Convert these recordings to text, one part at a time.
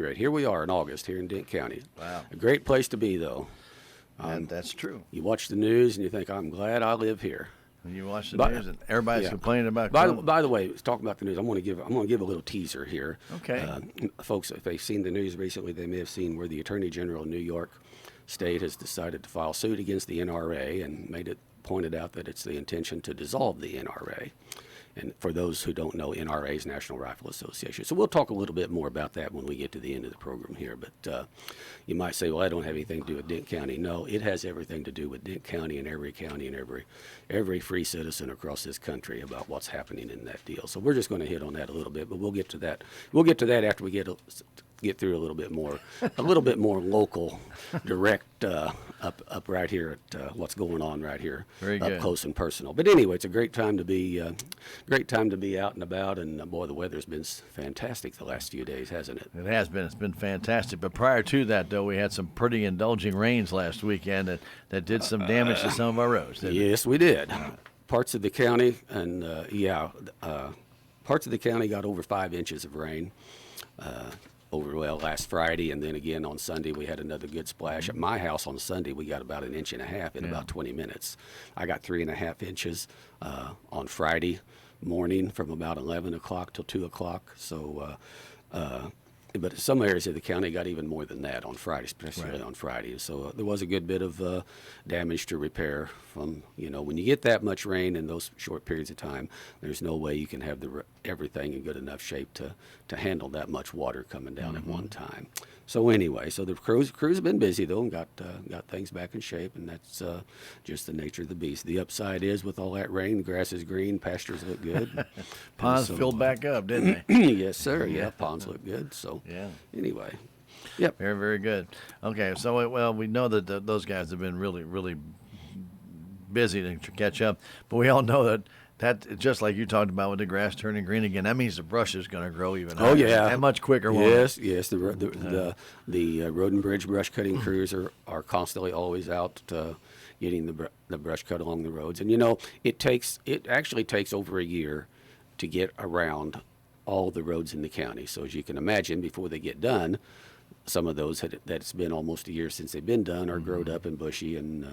rate. Here we are in August here in Dent County. Wow. A great place to be, though. That's true. You watch the news and you think, I'm glad I live here. When you watch the news and everybody's complaining about By the way, talking about the news, I'm going to give a little teaser here. Okay. Folks, if they've seen the news recently, they may have seen where the Attorney General of New York State has decided to file suit against the NRA and pointed out that it's the intention to dissolve the NRA. And for those who don't know, NRA is National Rifle Association. So we'll talk a little bit more about that when we get to the end of the program here. But you might say, well, I don't have anything to do with Dent County. No, it has everything to do with Dent County and every free citizen across this country about what's happening in that deal. So we're just going to hit on that a little bit, but we'll get to that. We'll get to that after we get through a little bit more local, direct up right here at what's going on right here, Very up good. close and personal. But anyway, it's a great time to be out and about, and boy, the weather's been fantastic the last few days, hasn't it? It has been. It's been fantastic. But prior to that, though, we had some pretty indulging rains last weekend that did some damage to some of our roads, didn't it? Yes, we did. Parts of the county, and parts of the county got over 5 inches of rain. Last Friday, and then again on Sunday we had another good splash. At my house on Sunday we got about 1.5 inches in about 20 minutes. I got 3.5 inches on Friday morning from about 11 o'clock till 2 o'clock. So, but some areas of the county got even more than that on Friday, especially on Friday. So there was a good bit of damage to repair from, when you get that much rain in those short periods of time, there's no way you can have everything in good enough shape to handle that much water coming down at one time. So anyway, the crew's been busy though and got things back in shape, and that's just the nature of the beast. The upside is with all that rain, the grass is green, pastures look good. Ponds filled back up, didn't they? Yes, sir. Yeah, ponds look good. So anyway, yep. Very, very good. Okay, so we know that those guys have been really, really busy to catch up, but we all know that just like you talked about with the grass turning green again, that means the brush is going to grow even higher. Oh yeah, that much quicker. Yes. The road and bridge brush cutting crews are constantly always out getting the brush cut along the roads, and it actually takes over a year to get around all the roads in the county. So as you can imagine, before they get done, some of those that's been almost a year since they've been done are growed up and bushy, and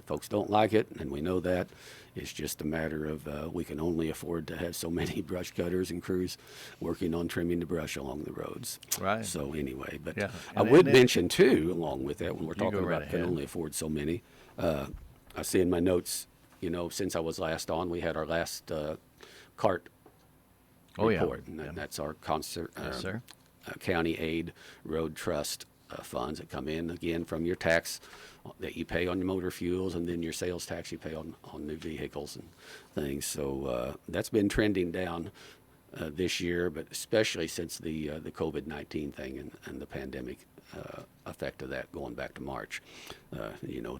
folks don't like it, and we know that. It's just a matter of we can only afford to have so many brush cutters and crews working on trimming the brush along the roads. Right. So anyway, but Yeah. I would mention too, along with that, when we're talking right about can ahead. only afford so many, I see in my notes, since I was last on, we had our last CART report, and that's our concert. Yes, sir. County aid road trust funds that come in again from your tax that you pay on your motor fuels, and then your sales tax you pay on new vehicles and things. So that's been trending down this year, but especially since the COVID-19 thing and the pandemic effect of that going back to March.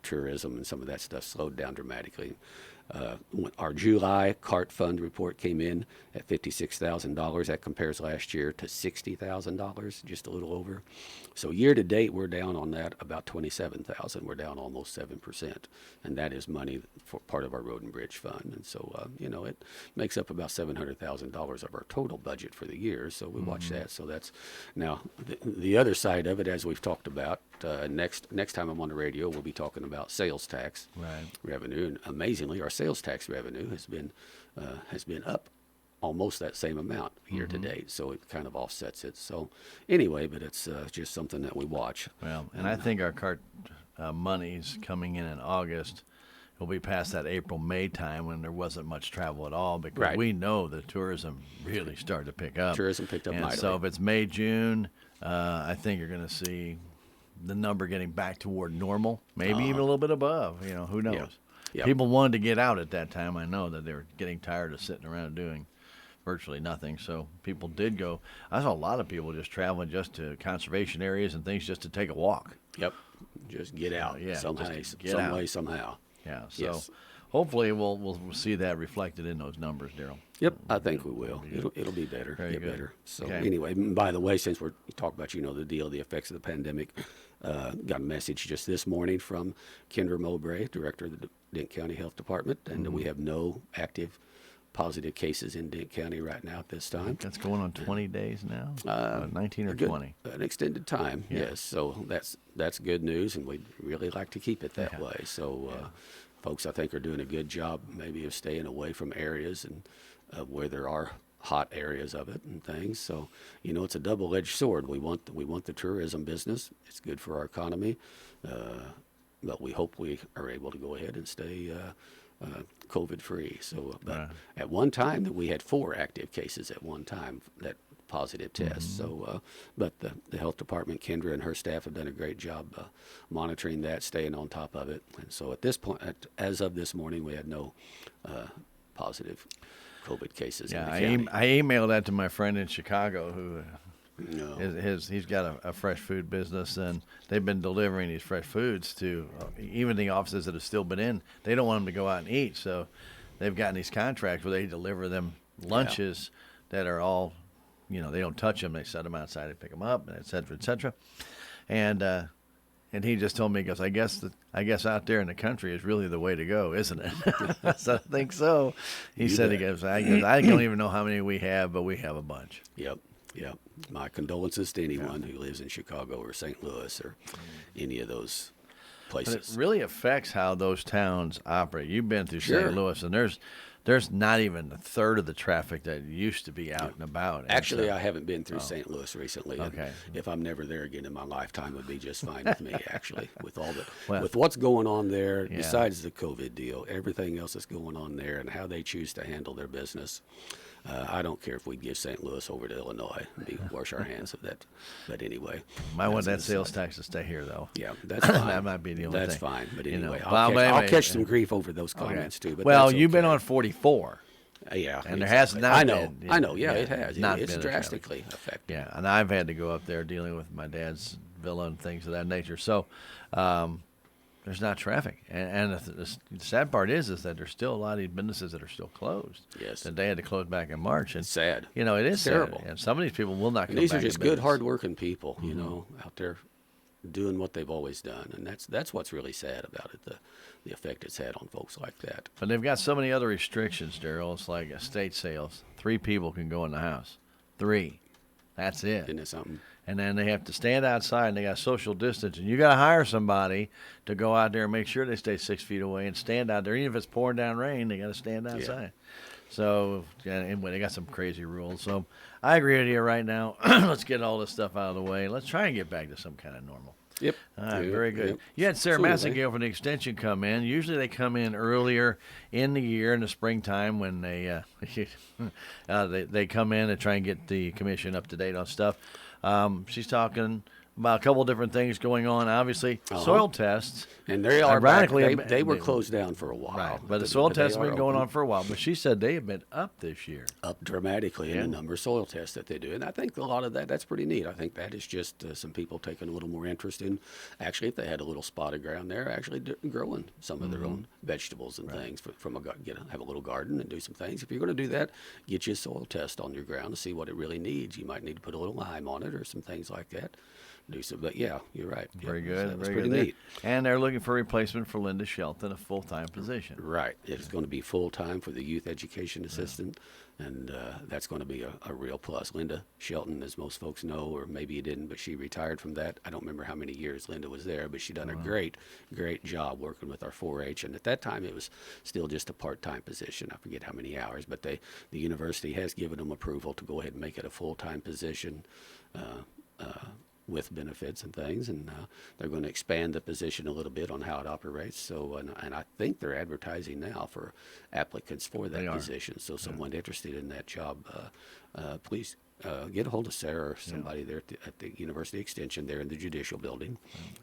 Tourism and some of that stuff slowed down dramatically. Our July CART fund report came in at $56,000. That compares last year to $60,000, just a little over. So year to date, we're down on that about $27,000. We're down almost 7%, and that is money for part of our road and bridge fund. And so, it makes up about $700,000 of our total budget for the year. So we watch that. So that's now the other side of it, as we've talked about. Next time I'm on the radio, we'll be talking about sales tax revenue, and amazingly, our sales tax revenue has been up almost that same amount year to date. So it kind of offsets it. So anyway, but it's just something that we watch. Well, and I think our CART monies coming in August will be past that April-May time when there wasn't much travel at all, because we know that tourism really started to pick up. Tourism picked up mightily. So if it's May, June, I think you're going to see the number getting back toward normal, maybe even a little bit above. Who knows? Yep. People wanted to get out at that time. I know that they were getting tired of sitting around doing virtually nothing. So people did go. I saw a lot of people just traveling just to conservation areas and things just to take a walk. Yep. Just get out. Some way, somehow. Yeah. So hopefully we'll see that reflected in those numbers, Darrell. Yep, I think we will. It'll be better. Very good. Better. So anyway, by the way, since we're talking about the effects of the pandemic, got a message just this morning from Kendra Mowbray, director of the Dent County Health Department, and we have no active positive cases in Dent County right now at this time. That's going on 20 days now, 19 or Good- 20. An extended time, Yeah. yes. So that's good news, and we'd really like to keep it that Yeah. way. So folks, I think, are doing a good job maybe of staying away from areas and where there are hot areas of it and things. So, it's a double-edged sword. We want the tourism business. It's good for our economy, but we hope we are able to go ahead and stay COVID-free. So, but at one time, we had 4 active cases at one time that positive tests. So, but the health department, Kendra and her staff have done a great job monitoring that, staying on top of it. And so at this point, as of this morning, we had no positive COVID cases in the county. I emailed that to my friend in Chicago who No. he's got a fresh food business, and they've been delivering these fresh foods to even the offices that have still been in. They don't want them to go out and eat, so they've gotten these contracts where they deliver them lunches that are all, they don't touch them. They set them outside and pick them up, and et cetera, et cetera. And he just told me, he goes, I guess out there in the country is really the way to go, isn't it? So I think so. He said, bet. he goes, I don't even know how many we have, but we have a bunch. Yep. My condolences to anyone who lives in Chicago or St. Louis or any of those But it places. really affects how those towns operate. You've been through Sure. St. Louis, and there's not even a third of the traffic that used to be out and about. And Actually, so- I haven't been through St. Louis recently. and Okay. If I'm never there again in my lifetime, would be just fine with me. Actually, with all Well- with what's going on there, Yeah. besides the COVID deal, everything else that's going on there, and how they choose to handle their business. I don't care if we give St. Louis over to Illinois and wash our hands of that. But anyway, Might want that's that an sales aside. tax to stay here, though. Yeah, that's fine. That might be the only That's thing. fine. But You know. anyway, Well, but I'll anyway, catch some grief over those Okay. comments too. But Well, that's you've been okay. on 44. Yeah, and there has exactly. not I know. been- I know. Yeah, yeah, it has. not It's been a drastically affected. Yeah, and I've had to go up there dealing with my dad's villa and things of that nature. So there's not traffic. And the sad part is that there's still a lot of these businesses that are still closed. Yes. That they had to close back in March. And It's sad. it is It's terrible. sad. And some of these people will not And come these back are just in good, business. hard-working people, out there doing what they've always done, and that's what's really sad about it. The effect it's had on folks like that. But they've got so many other restrictions, Darrell. It's like estate sales. 3 people can go in the house. 3. That's it. Isn't it something? And then they have to stand outside, and they got social distance. And you got to hire somebody to go out there and make sure they stay 6 feet away and stand out there. Even if it's pouring down rain, they got to stand outside. So, anyway, they got some crazy rules. So I agree with you right now. Let's get all this stuff out of the way. Let's try and get back to some kind of normal. Yep. All right, Yep, very good. yep. You had Sarah Absolutely. Massengale from the extension come in. Usually they come in earlier in the year in the springtime when they they come in and try and get the commission up to date on stuff. She's talking about a couple different things going on. Obviously, soil tests. And they are back. Ironically, They were closed down for a while. Right, but the soil tests have they been are going open. on for a while. But she said they have been up this year. Up dramatically in the number of soil tests that they do. And I think a lot of that's pretty neat. I think that is just some people taking a little more interest in, actually, if they had a little spot of ground there, actually growing some of their own vegetables and things from have a little garden and do some things. If you're going to do that, get you a soil test on your ground to see what it really needs. You might need to put a little lime on it or some things like that. Do some, but yeah, you're right. Very Yep, good. so that was Very pretty good. neat. And they're looking for a replacement for Linda Shelton, a full-time position. Right. It's going to be full time for the youth education assistant, and that's going to be a real plus. Linda Shelton, as most folks know, or maybe you didn't, but she retired from that. I don't remember how many years Linda was there, but she done a great job working with our 4-H. And at that time, it was still just a part-time position. I forget how many hours, but the university has given them approval to go ahead and make it a full-time position. With benefits and things, and they're going to expand the position a little bit on how it operates. So, and I think they're advertising now for applicants for They that are. position. So, someone interested in that job, please get a hold of Sarah or somebody there at the University Extension there in the Judicial Building,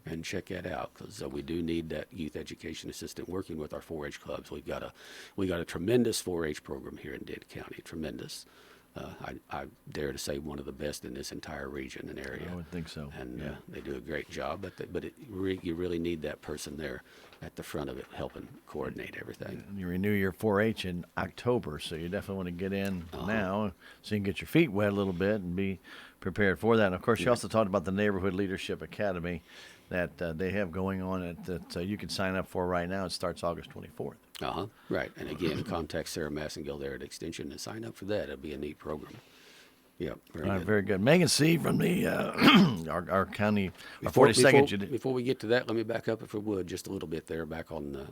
and check that out, because we do need that youth education assistant working with our 4-H clubs. We got a tremendous 4-H program here in Dent County, tremendous. I dare to say one of the best in this entire region and area. I would think so. And they do a great job. You really need that person there at the front of it, helping coordinate everything. You renew your 4-H in October, so you definitely want to get in now so you can get your feet wet a little bit and be prepared for that. And, of course, you also talked about the Neighborhood Leadership Academy that they have going on that you can sign up for right now. It starts August 24th. Right. And again, contact Sarah Massengill there at Extension and sign up for that. It'll be a neat program. Yep. Very All right, good. very good. Megan C. from the our county, our 42nd. Before we get to that, let me back up, if we would, just a little bit there, back on the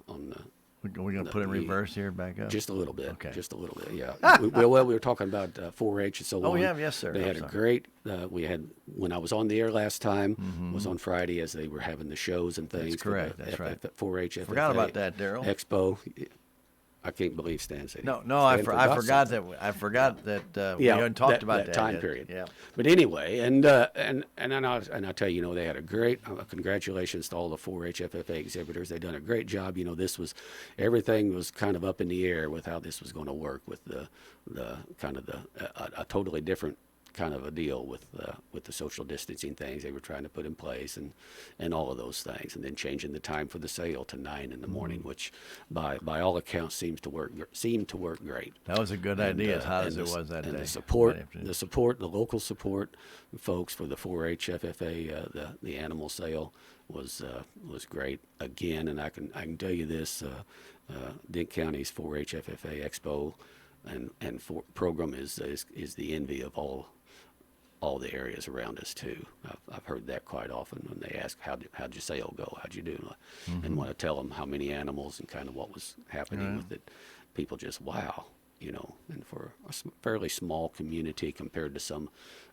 We're going to put it in reverse here, back up? just a little bit. Okay. Just a little bit, yeah. we were talking about 4-H and so on. Oh, yeah, yes, sir. They I'm had a sorry. great, we had, when I was on the air last time, was on Friday as they were having the shows and things. That's for correct, the that's right. 4-H FFA Forgot about that, Darrell. Expo. I can't believe Stan said No, Stan I forgot something. that. I forgot that we Yeah, hadn't talked about that time yet. period. Yeah. But anyway, and I tell you, they had a great congratulations to all the 4-H FFA exhibitors. They done a great job. This was everything was kind of up in the air with how this was going to work with the kind of a totally different kind of a deal with the social distancing things they were trying to put in place and all of those things, and then changing the time for the sale to 9 in the morning, which by all accounts seemed to work great. That was a good idea, as hot as and it was that and day. the local support folks for the 4-H FFA, the animal sale was great again. And I can tell you this, Dent County's 4-H FFA Expo and program is the envy of all the areas around us too. I've heard that quite often when they ask how'd your sale go, how'd you do, and want to tell them how many animals and kind of what was happening with it. People just wow, and for a fairly small community compared to some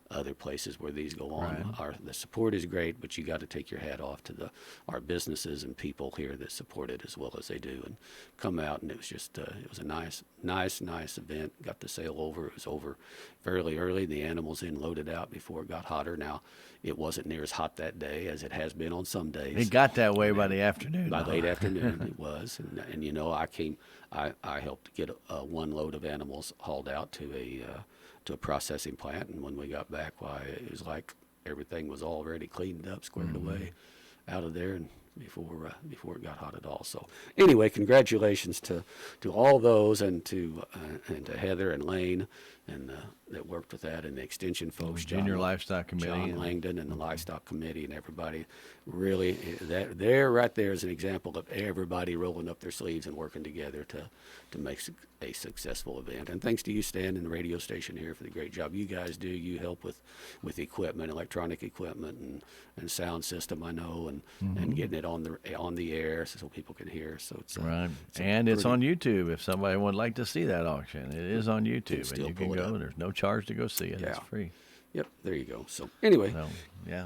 other places where these go on, the support is great, but you got to take your hat off to our businesses and people here that support it as well as they do and come out. And it was just it was a nice event. Got the sale over. It was over fairly early. The animals in loaded out before it got hotter. Now it wasn't near as hot that day as it has been on some days. It got that way by the afternoon. By late afternoon, it was, and I helped get one load of animals hauled out to a processing plant, and when we got back, why, it was like everything was already cleaned up, squared away out of there, and before it got hot at all. So anyway, congratulations to all those, and to Heather and Lane and that worked with that, and the extension folks, Junior Livestock Committee, John Langdon, and the Livestock Committee, and everybody. Really, that there right there is an example of everybody rolling up their sleeves and working together to make a successful event. And thanks to you, Stan, and the radio station here for the great job you guys do. You help with equipment, electronic equipment, and sound system, I know, and getting it on the air so people can hear. So it's right, and it's on YouTube. If somebody would like to see that auction, it is on YouTube, and you can go. There's no charge to go see it. It's free. Yep, there you go. So anyway,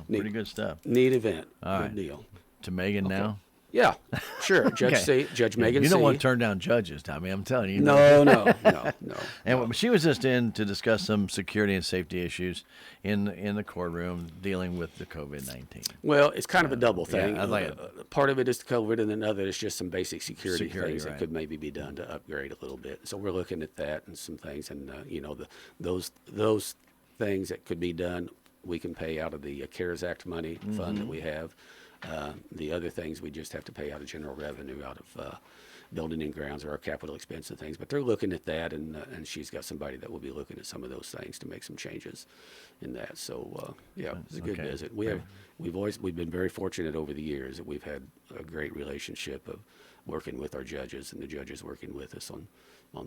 pretty good stuff. Neat event. All Good right. deal. To Megan now. Yeah, sure. Judge Megan. You don't C. want to turn down judges, Tommy. I'm telling you. No. And she was just in to discuss some security and safety issues in the courtroom dealing with the COVID-19. Well, it's kind of a double thing. I'd like it. Part of it is the COVID, and another is just some basic security things right. that could maybe be done to upgrade a little bit. So we're looking at that and some things, and those things that could be done, we can pay out of the CARES Act money fund that we have. The other things we just have to pay out of general revenue, out of building and grounds or our capital expense and things. But they're looking at that, and she's got somebody that will be looking at some of those things to make some changes in that. So it's a good visit. We've been very fortunate over the years that we've had a great relationship of working with our judges, and the judges working with us on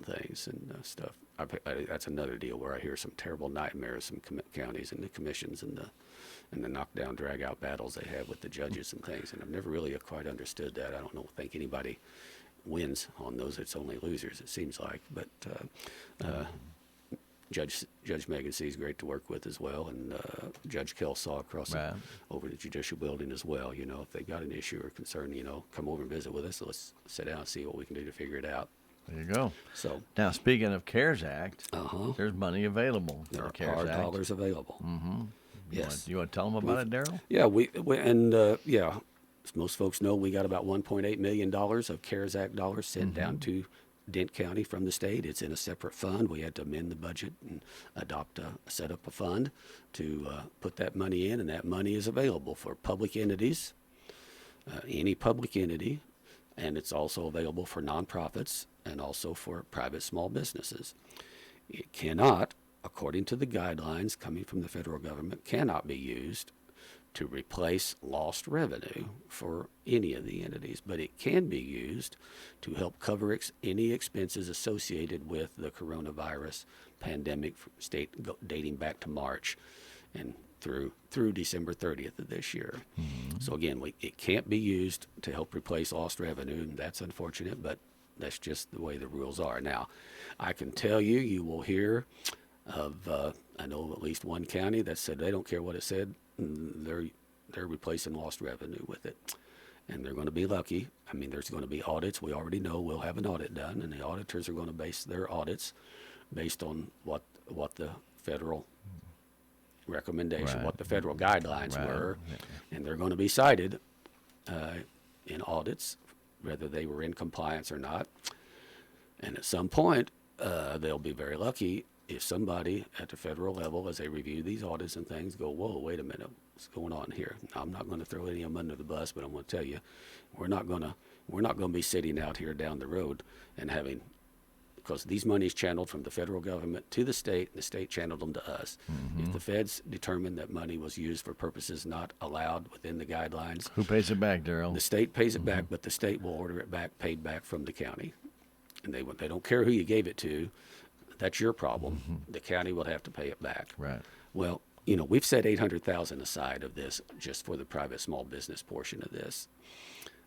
things and stuff. That's another deal where I hear some terrible nightmares from counties and the commissions and the knockdown, drag-out battles they have with the judges and things. And I've never really quite understood that. I don't think anybody wins on those. It's only losers, it seems like. But Judge Megan C. is great to work with as well, and Judge Kelsaw across over the Judicial Building as well. If they've got an issue or concern, come over and visit with us. So let's sit down and see what we can do to figure it out. There you go. So now, speaking of CARES Act, there's money available. There for CARES are Act. dollars available. Yes. You want to tell them about it, Darrell? Yeah, as most folks know, we got about $1.8 million of CARES Act dollars sent down to Dent County from the state. It's in a separate fund. We had to amend the budget and set up a fund to put that money in, and that money is available for public entities, any public entity, and it's also available for nonprofits and also for private small businesses. It cannot, according to the guidelines coming from the federal government, cannot be used to replace lost revenue for any of the entities, but it can be used to help cover any expenses associated with the coronavirus pandemic dating back to March and through December 30th of this year. So again, it can't be used to help replace lost revenue, and that's unfortunate, but that's just the way the rules are. Now, I can tell you, you will hear of, I know of at least one county that said they don't care what it said, they're replacing lost revenue with it. And they're going to be lucky. I mean, there's going to be audits. We already know we'll have an audit done, and the auditors are going to base their audits based on what the federal recommendation, what the federal guidelines were, and they're going to be cited in audits, whether they were in compliance or not. And at some point, they'll be very lucky if somebody at the federal level, as they review these audits and things, go, whoa, wait a minute, what's going on here? Now, I'm not going to throw any of them under the bus, but I'm going to tell you, we're not going to be sitting out here down the road and having, because these monies channeled from the federal government to the state, and the state channeled them to us. If the feds determined that money was used for purposes not allowed within the guidelines, Who pays it back, Darrell? the state pays it back, but the state will order it back, paid back from the county. And they don't care who you gave it to. That's your problem. The county will have to pay it back. Right. Well, we've set $800,000 aside of this just for the private small business portion of this.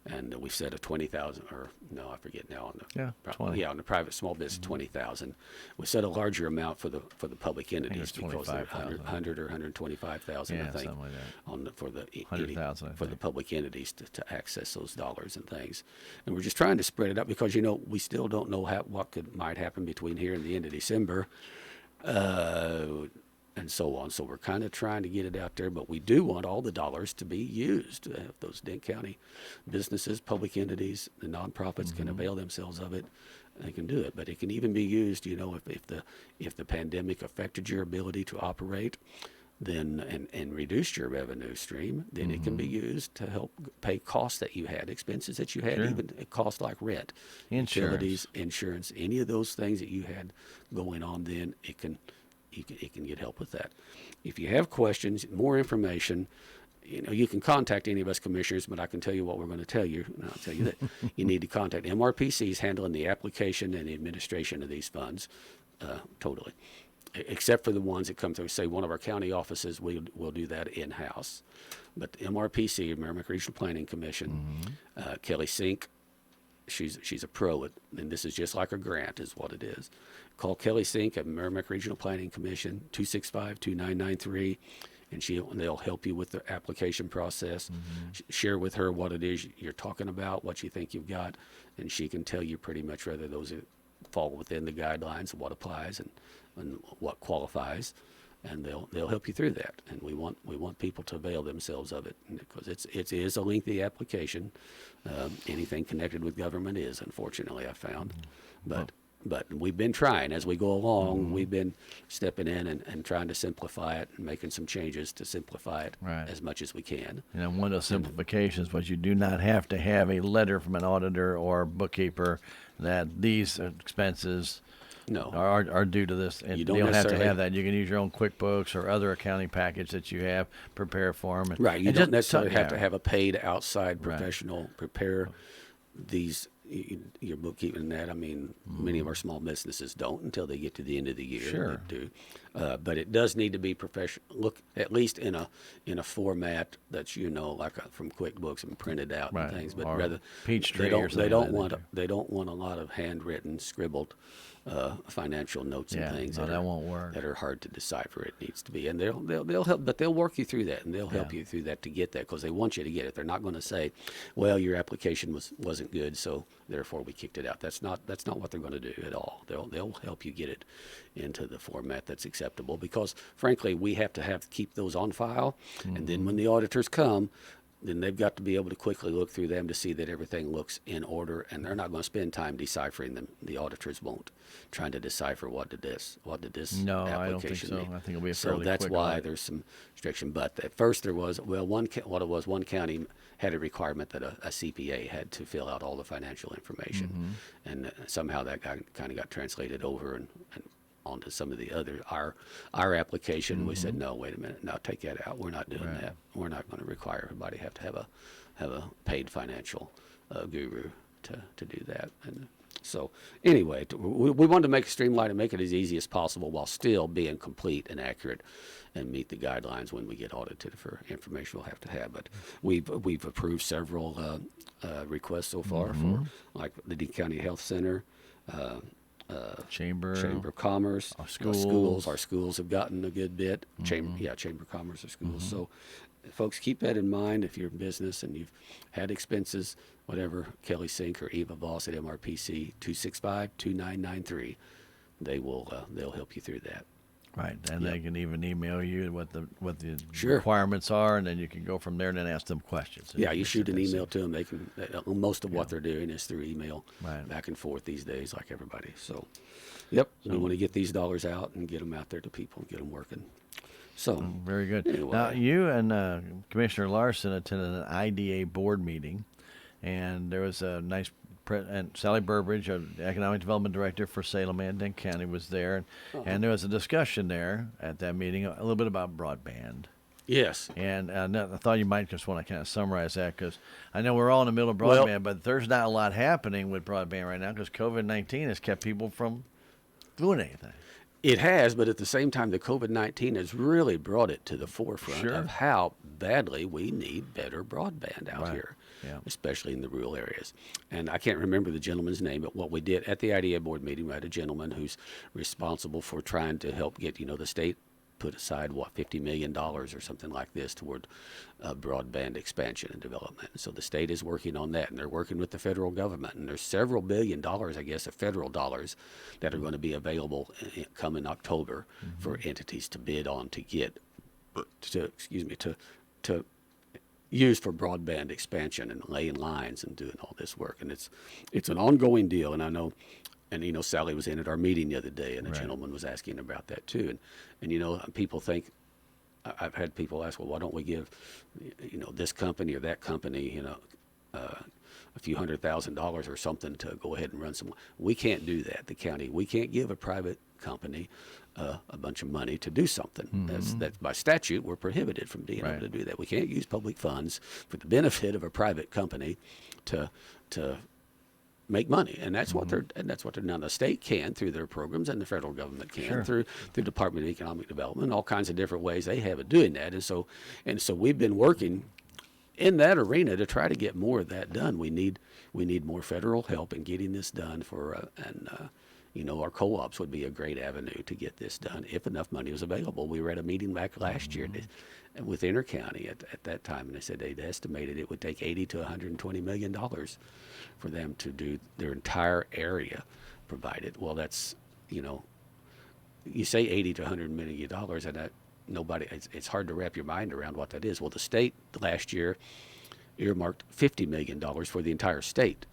And we've set a 20,000, or no, I forget now. On the 20. on the private small business, 20,000. We set a larger amount for the public entities because they're 100 or 125,000, I think, something like that. on for the 100,000 for the public entities to access those dollars and things. And we're just trying to spread it up because we still don't know what might happen between here and the end of December. And so on. So we're kind of trying to get it out there, but we do want all the dollars to be used. Those Dent County businesses, public entities, the nonprofits can avail themselves of it. They can do it, but it can even be used. If the pandemic affected your ability to operate, then and reduced your revenue stream, then it can be used to help pay costs that you had, expenses that you had, even costs like rent, utilities, insurance, any of those things that you had going on. Then it can get help with that. If you have questions, more information, you can contact any of us commissioners, but I can tell you what we're going to tell you, and I'll tell you that you need to contact MRPCs handling the application and the administration of these funds totally, except for the ones that come through, say, one of our county offices, we'll do that in-house. But the MRPC, Merrimack Regional Planning Commission, Kelly Sink, she's a pro, and this is just like a grant is what it is. Call Kelly Sink at Merrimack Regional Planning Commission, 265-2993, and they'll help you with the application process. Share with her what it is you're talking about, what you think you've got, and she can tell you pretty much whether those fall within the guidelines, what applies and what qualifies, and they'll help you through that. And we want people to avail themselves of it because it is a lengthy application. Anything connected with government is, unfortunately, I found, but we've been trying as we go along. We've been stepping in and trying to simplify it and making some changes to simplify it as much as we can. And one of those simplifications was you do not have to have a letter from an auditor or bookkeeper that these expenses are due to this. And you don't have to have that. You can use your own QuickBooks or other accounting package that you have, prepare for them. Right. You don't necessarily have to have a paid outside professional prepare these. Your bookkeeping and that. I mean, many of our small businesses don't until they get to the end of the year. Sure. They do. But it does need to be professional. Look, at least in a format that's like from QuickBooks and printed out and things. But rather, Peachtree they don't want a lot of handwritten, scribbled financial notes and things that won't work. That are hard to decipher. It needs to be, and they'll help, but they'll work you through that, and they'll help you through that to get that because they want you to get it. They're not going to say, "Well, your application wasn't good, so therefore we kicked it out." That's not what they're going to do at all. They'll help you get it into the format that's acceptable because, frankly, we have to keep those on file, and then when the auditors come, then they've got to be able to quickly look through them to see that everything looks in order, and they're not going to spend time deciphering them. The auditors won't, trying to decipher what did this application I don't think so. mean. I think it'll be a So that's why there's some restriction. But at first there was, one county had a requirement that a CPA had to fill out all the financial information, and somehow that kind of got translated over and onto some of the other our application. We said, no, wait a minute, no, take that out. We're not doing that. We're not going to require everybody have to have a paid financial guru to do that. And so anyway, we wanted to make it streamlined and make it as easy as possible while still being complete and accurate and meet the guidelines when we get audited for information we'll have to have. But we've approved several requests so far for like the Dean County Health Center, Chamber of Commerce, our schools. Our schools have gotten a good bit. Chamber of Commerce or schools. So folks, keep that in mind. If you're in business and you've had expenses, whatever, Kelly Sink or Eva Voss at MRPC 265-2993, they'll help you through that. Right, and they can even email you what the Sure. requirements are, and then you can go from there and then ask them questions. Yeah, you shoot an email to them. They can. Most of what they're doing is through email, Right. back and forth these days, like everybody. So, yep, we want to get these dollars out and get them out there to people and get them working. So, Very good. Anyway. Now, you and Commissioner Larson attended an IDA board meeting, and there was a nice and Sally Burbridge, Economic Development Director for Salem and Dane County, was there, and there was a discussion there at that meeting a little bit about broadband. yes, And I thought you might just want to kind of summarize that, because I know we're all in the middle of Well- broadband, but there's not a lot happening with broadband right now because COVID-19 has kept people from doing anything. it has, but at the same time, the COVID-19 has really brought it to the forefront Sure. of how badly we need better broadband out Right. here, Yeah. especially in the rural areas. And I can't remember the gentleman's name, but what we did at the IDA board meeting, we had a gentleman who's responsible for trying to help get, the state put aside, $50 million or something like this toward broadband expansion and development. So the state is working on that, and they're working with the federal government. And there's several $billion, I guess, of federal dollars that are going to be available come in October for entities to bid on to get, to use for broadband expansion and laying lines and doing all this work. And it's an ongoing deal. And I know, and Sally was in at our meeting the other day, and a Right. gentleman was asking about that too. And people think, I've had people ask, well, why don't we give, this company or that company, a few $100,000 or something to go ahead and run some. We can't do that. The county, we can't give a private company a bunch of money to do something. That's by statute, we're prohibited from being Right. able to do that. We can't use public funds for the benefit of a private company to make money, and that's what they're now. The state can through their programs, and the federal government can Sure. through the Department of Economic Development, all kinds of different ways they have of doing that. And so we've been working in that arena to try to get more of that done. We need more federal help in getting this done our co-ops would be a great avenue to get this done if enough money was available. We were at a meeting back last year with Intercounty at that time, and they said they'd estimated it would take $80 to $120 million for them to do their entire area provided. Well, that's, you say $80 to $100 million, and that it's hard to wrap your mind around what that is. Well, the state last year earmarked $50 million for the entire state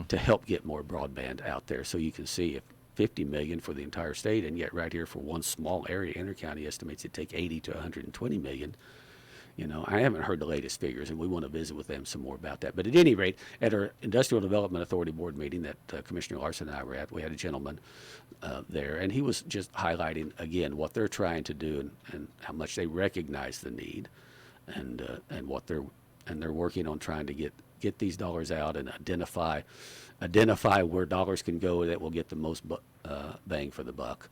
to help get more broadband out there. So you can see if $50 million for the entire state, and yet right here for one small area, Intercounty estimates it take $80 to $120 million. I haven't heard the latest figures, and we want to visit with them some more about that. But at any rate, at our Industrial Development Authority board meeting that Commissioner Larson and I were at, we had a gentleman there, and he was just highlighting again what they're trying to do and how much they recognize the need, and what they're working on trying to get these dollars out and identify where dollars can go that will get the most bang for the buck,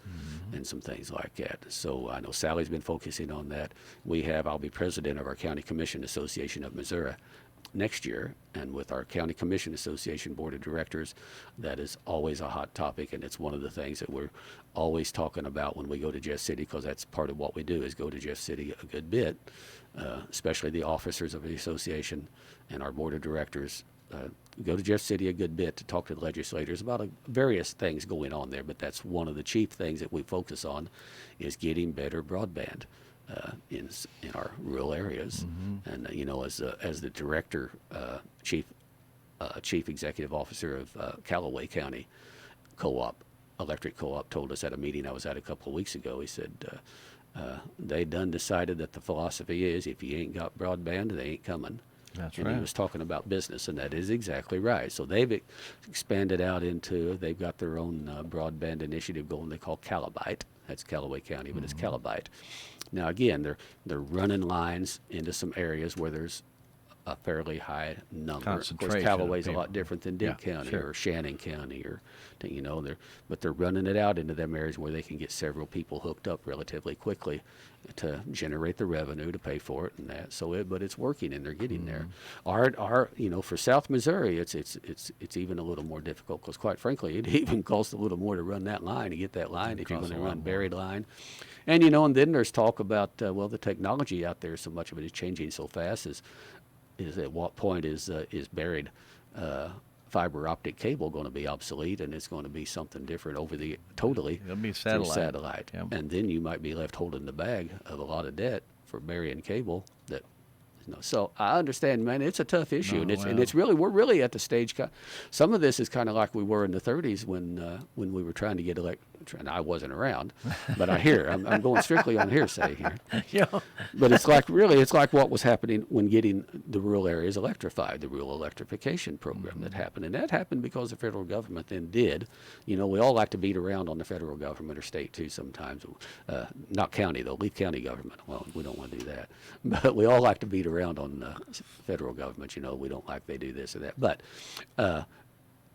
and some things like that. So I know Sally's been focusing on that. I'll be president of our County Commission Association of Missouri next year, and with our County Commission Association Board of Directors, that is always a hot topic, and it's one of the things that we're always talking about when we go to Jeff City, because that's part of what we do is go to Jeff City a good bit, especially the officers of the association and our Board of Directors. Go to Jeff City a good bit to talk to the legislators about various things going on there, but that's one of the chief things that we focus on is getting better broadband in our rural areas. And as the director, chief executive officer of Callaway County Electric Co-op told us at a meeting I was at a couple of weeks ago, he said they done decided that the philosophy is if you ain't got broadband, they ain't coming. That's and right. he was talking about business, and that is exactly right. So they've expanded out into, they've got their own broadband initiative going they call Calabyte. That's Callaway County, but it's Calabyte. Now again, they're running lines into some areas where there's a fairly high number. Of course, Concentration of Callaway's a lot people. different than Dade Yeah, County sure. or Shannon County, or but they're running it out into them areas where they can get several people hooked up relatively quickly to generate the revenue to pay for it and that. But it's working and they're getting there. Our for South Missouri, it's even a little more difficult because quite frankly, it even costs a little more to run that line, to get that line if you're going to run buried line. And and then there's talk about the technology out there. So much of it is changing so fast. Is at what point is buried fiber optic cable going to be obsolete, and it's going to be something different It'll be through satellite. Yep. And then you might be left holding the bag of a lot of debt for burying cable that. So I understand, man. It's a tough issue, and we're really at the stage. Some of this is kind of like we were in the '30s when we were trying to get I wasn't around, but I hear I'm going strictly on hearsay here. Yeah. But it's like what was happening when getting the rural areas electrified, the rural electrification program that happened, and that happened because the federal government then did. We all like to beat around on the federal government or state too sometimes, not county though. Leave county government. Well, we don't want to do that, but we all like to beat around on federal government. We don't like they do this or that, but.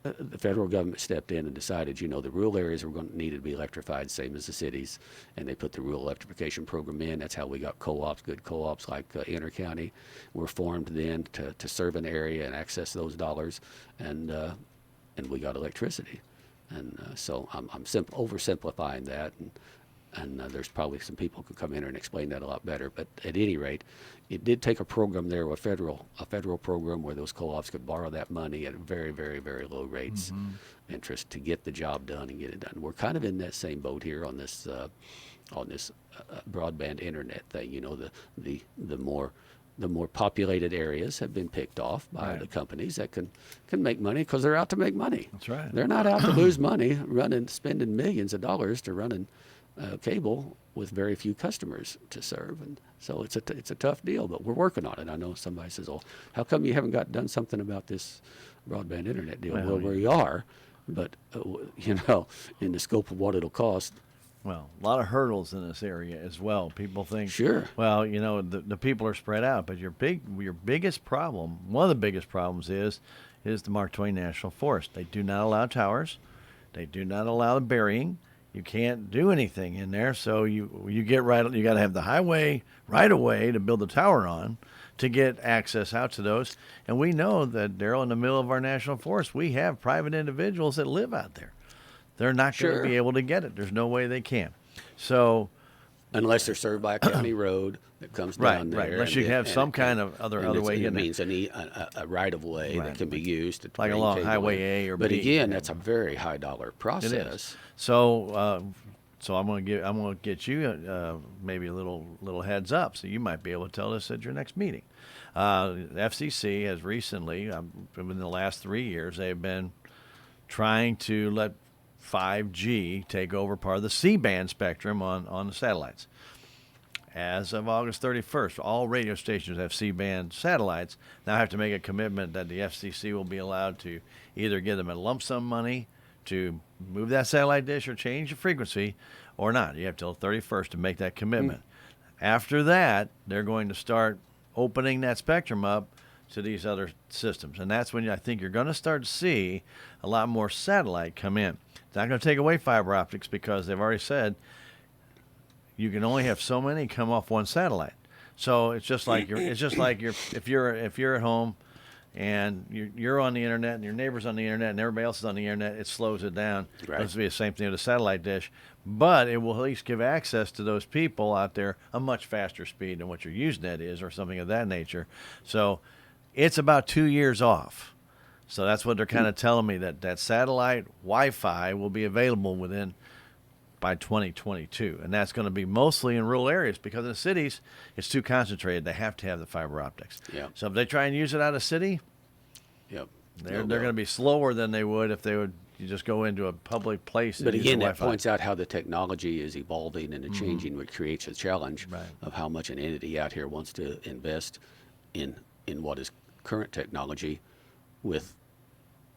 The federal government stepped in and decided, the rural areas were going to need to be electrified, same as the cities, and they put the rural electrification program in. That's how we got co-ops, good co-ops like Inter County were formed then to serve an area and access those dollars, and we got electricity. And so I'm oversimplifying that, and there's probably some people who could come in here and explain that a lot better. But at any rate, it did take a program there, a federal program where those co-ops could borrow that money at very, very, very low rates, interest, to get the job done and get it done. We're kind of in that same boat here on this broadband internet thing. The more populated areas have been picked off by the companies that can make money because they're out to make money. That's right. They're not out to lose money spending millions of dollars to running cable with very few customers to serve, and so it's a tough deal, but we're working on it. I know somebody says, "Oh, how come you haven't done something about this broadband internet deal?" Well, we are, but in the scope of what it'll cost. Well, a lot of hurdles in this area as well. People think, Sure. Well, the people are spread out, but your biggest problem, one of the biggest problems is the Mark Twain National Forest. They do not allow towers. They do not allow burying. You can't do anything in there, so you got to have the highway right away to build the tower on to get access out to those. And we know that, Darrell, in the middle of our national forest, we have private individuals that live out there. They're not going to be able to get it. There's no way they can. So unless they're served by a county road that comes down there. Right. Unless you have some kind of other way. It means a right of way that can be used to like along Highway A or B. But again, that's a very high dollar process. It is. So I'm going to get you maybe a little heads up, so you might be able to tell us at your next meeting. The FCC has recently, in the last 3 years, they've been trying to let 5G take over part of the C-band spectrum on the satellites. As of August 31st, all radio stations have C-band satellites now have to make a commitment that the FCC will be allowed to either give them a lump sum money to move that satellite dish or change the frequency or not. You have till 31st to make that commitment. After that, they're going to start opening that spectrum up to these other systems. And that's when I think you're going to start to see a lot more satellite come in. It's not going to take away fiber optics because they've already said you can only have so many come off one satellite. So it's just like if you're at home and you're on the internet and your neighbor's on the internet and everybody else is on the internet, it slows it down. Right. It's be the same thing with a satellite dish, but it will at least give access to those people out there a much faster speed than what your Usenet is or something of that nature. So it's about 2 years off. So that's what they're kind of telling me, that satellite Wi-Fi will be available by 2022. And that's going to be mostly in rural areas because in the cities, it's too concentrated. They have to have the fiber optics. Yeah. So if they try and use it out of city, they're going to be slower than they would if they would just go into a public place. But again, that Wi-Fi. points out how the technology is evolving and changing, which creates a challenge of how much an entity out here wants to invest in what is current technology with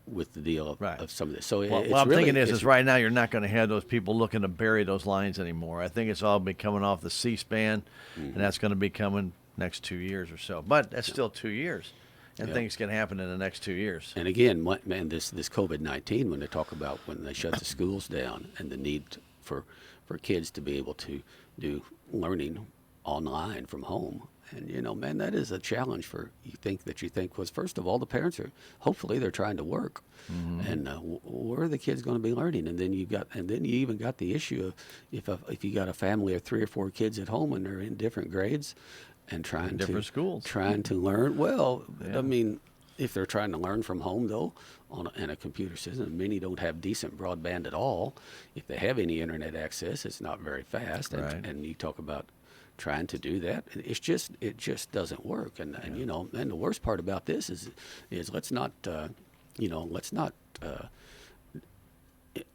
the deal Right. of some of this. So Well, it's what I'm really, thinking it's, is right now you're not going to have those people looking to bury those lines anymore. I think it's all been coming off the C-SPAN, and that's going to be coming next 2 years or so. But that's still 2 years, and Yeah. things can happen in the next 2 years. And again, man, this COVID-19, when they talk about when they shut the schools down and the need for kids to be able to do learning online from home. And man, that is a challenge for you think was, first of all, the parents are, hopefully they're trying to work, and where are the kids going to be learning? And then you even got the issue of if you got a family of 3 or 4 kids at home and they're in different grades and Different schools. trying to learn. Well, Yeah. I mean, if they're trying to learn from home though, in a computer system, many don't have decent broadband at all. If they have any internet access, it's not very fast. Right. And you talk about trying to do that, it just doesn't work. And and the worst part about this is let's not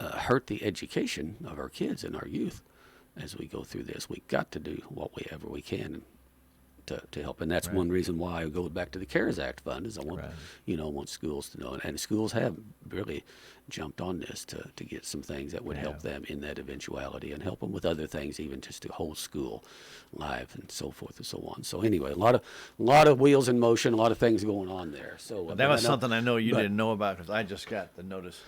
hurt the education of our kids and our youth as we go through this. We got to do whatever we can to help, and that's Right. one reason why I go back to the CARES Act fund. Is I want Right. want schools to know, and schools have really jumped on this to get some things that would help them in that eventuality, and help them with other things, even just to hold school live and so forth and so on. So anyway, a lot of wheels in motion, a lot of things going on there. So But that was something I know you but- didn't know about because I just got the notice.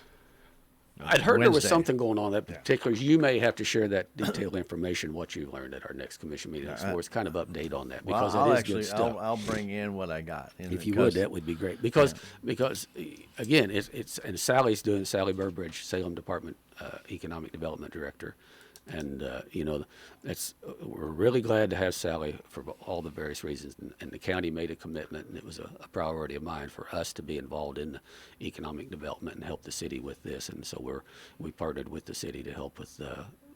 I'd heard there was Wednesday. something going on that particulars. You may have to share that detailed information, what you learned at our next commission meeting, for us kind of update on that, because Well, it is good stuff. I'll bring in what I got. If you would, that would be great. Because again, it's and Sally Burbridge, Salem Department Economic Development Director, and we're really glad to have Sally for all the various reasons. And the county made a commitment, and it was a priority of mine for us to be involved in the economic development and help the city with this. And so we partnered with the city to help with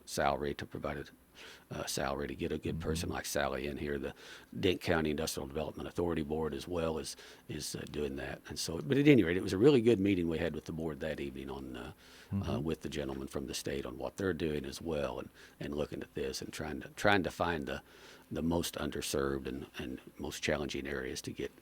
salary, to provide a salary to get a good person like Sally in here. The Dent County Industrial Development Authority Board as well is doing that. And so, but at any rate, it was a really good meeting we had with the board that evening on with the gentleman from the state on what they're doing as well, and looking at this and trying to find the most underserved and most challenging areas to get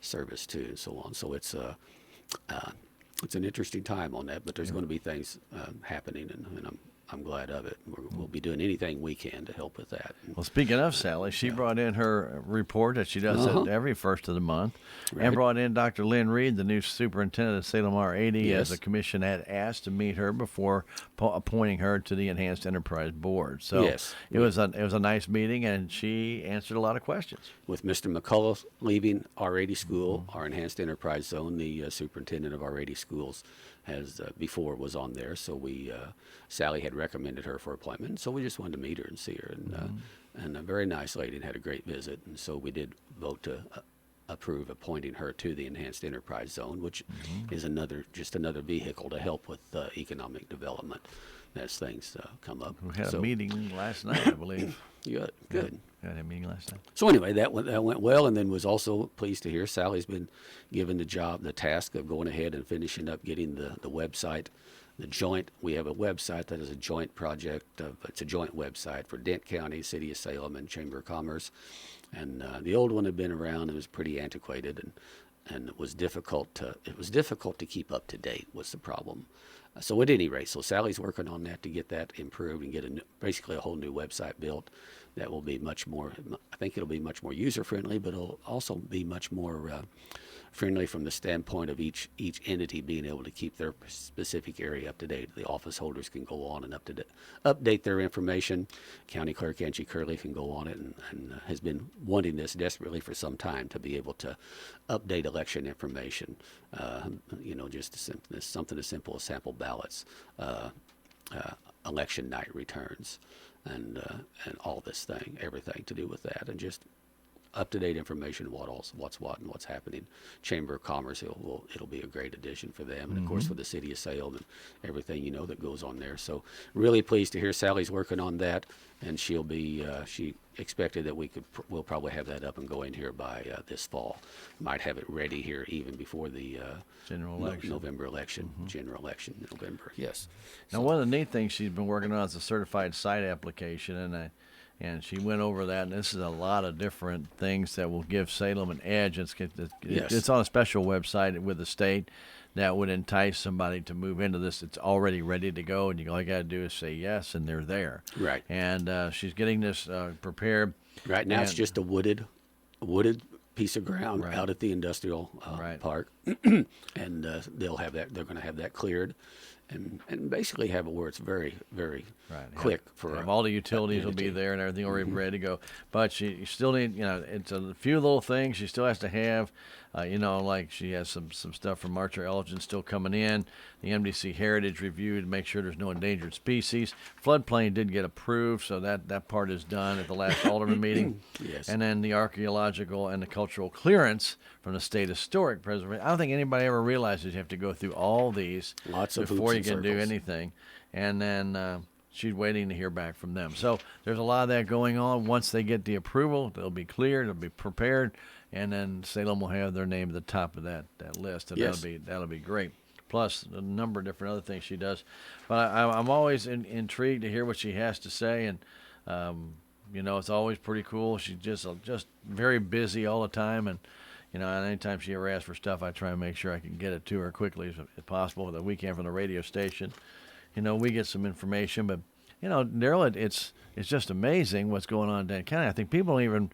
service to, and so on. So it's an interesting time on that, but there's going to be things happening, and I'm glad of it. We'll be doing anything we can to help with that. Well, speaking of Sally, she brought in her report that she does at every first of the month, Right. and brought in Dr. Lynn Reed, the new superintendent of Salem R80, Yes. as the commission had asked to meet her before appointing her to the Enhanced Enterprise Board. So Yes. it was a nice meeting, and she answered a lot of questions. With Mr. McCullough leaving R80 school, our enhanced enterprise zone, the superintendent of R80 schools has before was on there. So Sally had recommended her for appointment. So we just wanted to meet her and see her, and a very nice lady, and had a great visit. And so we did vote to approve appointing her to the enhanced enterprise zone, which is another vehicle to help with economic development as things come up. We had So, a meeting last night, I believe. Good. We had a meeting last night. So anyway, that went well, and then was also pleased to hear Sally's been given the task of going ahead and finishing up getting the website, we have a website that is a joint project. It's a joint website for Dent County, City of Salem, and Chamber of Commerce. And the old one had been around. It was pretty antiquated, and it was difficult to keep up to date was the problem. So at any rate, so Sally's working on that to get that improved and get basically a whole new website built that will be much more, I think it'll be much more user-friendly, but it'll also be much more friendly from the standpoint of each entity being able to keep their specific area up to date. The office holders can go on and update their information. County Clerk Angie Curley can go on it and has been wanting this desperately for some time, to be able to update election information. Just something as simple as sample ballots, election night returns, and all this everything to do with that, and just up-to-date information, what's what and what's happening. Chamber of Commerce, it'll be a great addition for them, and of course for the City of Salem and everything that goes on there. So really pleased to hear Sally's working on that, and she'll be she expected that we'll probably have that up and going here by this fall. Might have it ready here even before the General election. November election, general election in November. Yes. Now, one of the neat things she's been working on is a certified site application, and she went over that. And this is a lot of different things that will give Salem an edge. Yes. It's on a special website with the state that would entice somebody to move into this. It's already ready to go, and all you got to do is say yes, and they're there. Right. And she's getting this prepared. Right now, it's And- just a wooded piece of ground Right. out at the industrial Right. park, and they'll have that. They're going to have that cleared, and basically have it where it's very, very Right. quick for Have all the utilities will be entity. there and everything already ready to go. But you still need, it's a few little things she still has to have. Like she has some stuff from Archer Elgin still coming in. The MDC Heritage Review to make sure there's no endangered species. Floodplain did get approved, so that part is done at the last Alderman meeting. Yes. And then the archaeological and the cultural clearance from the State Historic Preservation. I don't think anybody ever realizes you have to go through all these Lots of before you hoops can and do circles. anything. And then she's waiting to hear back from them. So there's a lot of that going on. Once they get the approval, they'll be cleared, they'll be prepared, and then Salem will have their name at the top of that list, and Yes. that'll be great. Plus a number of different other things she does. But I'm always intrigued to hear what she has to say, and it's always pretty cool. She's just very busy all the time, and anytime she ever asks for stuff, I try and make sure I can get it to her quickly as possible. That we can from the radio station. We get some information, but Darrell, it's just amazing what's going on in Denton County. I think people don't even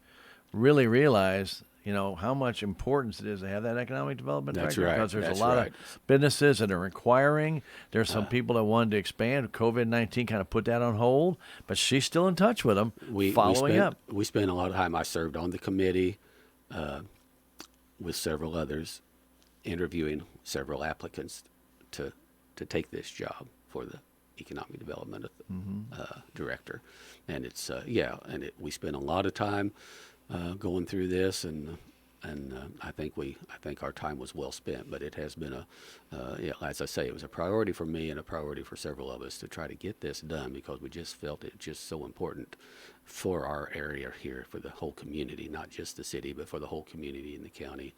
really realize, how much importance it is to have that economic development That's director, right. because there's That's a lot right. of businesses that are inquiring. There's some people that wanted to expand. COVID-19 kind of put that on hold, but she's still in touch with them, following up. We spent a lot of time. I served on the committee with several others, interviewing several applicants to take this job for the economic development director, and it's we spent a lot of time going through this, and I think our time was well spent. But it has been as I say, it was a priority for me and a priority for several of us to try to get this done, because we just felt it just so important for our area here, for the whole community, not just the city, but for the whole community in the county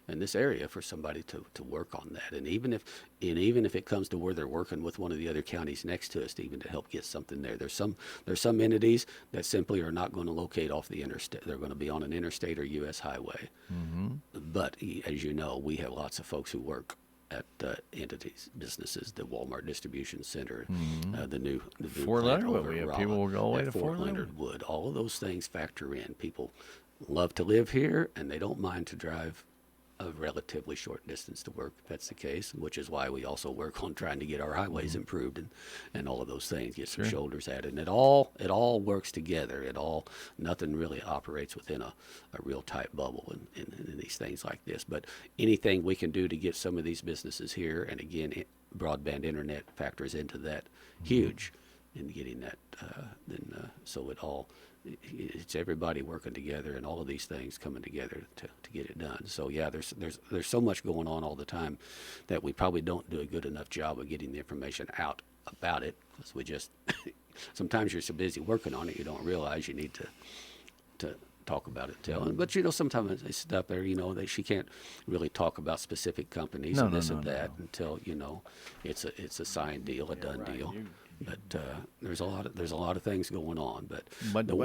and this area, for somebody to work on that. And even if it comes to where they're working with one of the other counties next to us, to even to help get something there. There's some entities that simply are not going to locate off the interstate. They're going to be on an interstate or U.S. highway. But as you know, we have lots of folks who work at entities, businesses, the Walmart distribution center, the new Fort plant Leonard Wood. over We in have Rolla, people will go away at to Fort Leonard Wood. All of those things factor in. People love to live here, and they don't mind to drive a relatively short distance to work, if that's the case, which is why we also work on trying to get our highways improved and all of those things, get some shoulders added. And it all works together. Nothing really operates within a real tight bubble in these things like this. But anything we can do to get some of these businesses here, and again, broadband internet factors into that huge in getting that, so it's everybody working together and all of these things coming together to get it done. So yeah, there's so much going on all the time that we probably don't do a good enough job of getting the information out about it, because we just sometimes you're so busy working on it you don't realize you need to talk about it, tell. But sometimes it's stuff there. She can't really talk about specific companies and that until it's a signed deal, a done deal. But there's a lot of things going on. But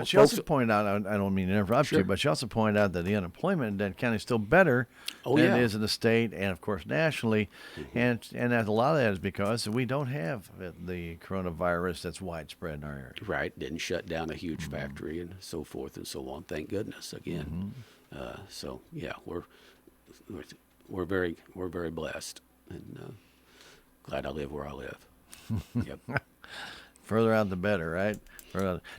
she also pointed out, I don't mean to interrupt you, but she also pointed out that the unemployment in Denton County is still better than it is in the state and, of course, nationally. And a lot of that is because we don't have the coronavirus that's widespread in our area. Right. Didn't shut down a huge factory and so forth and so on. Thank goodness again. So yeah, we're very blessed, and glad I live where I live. Yep. Further out the better, right?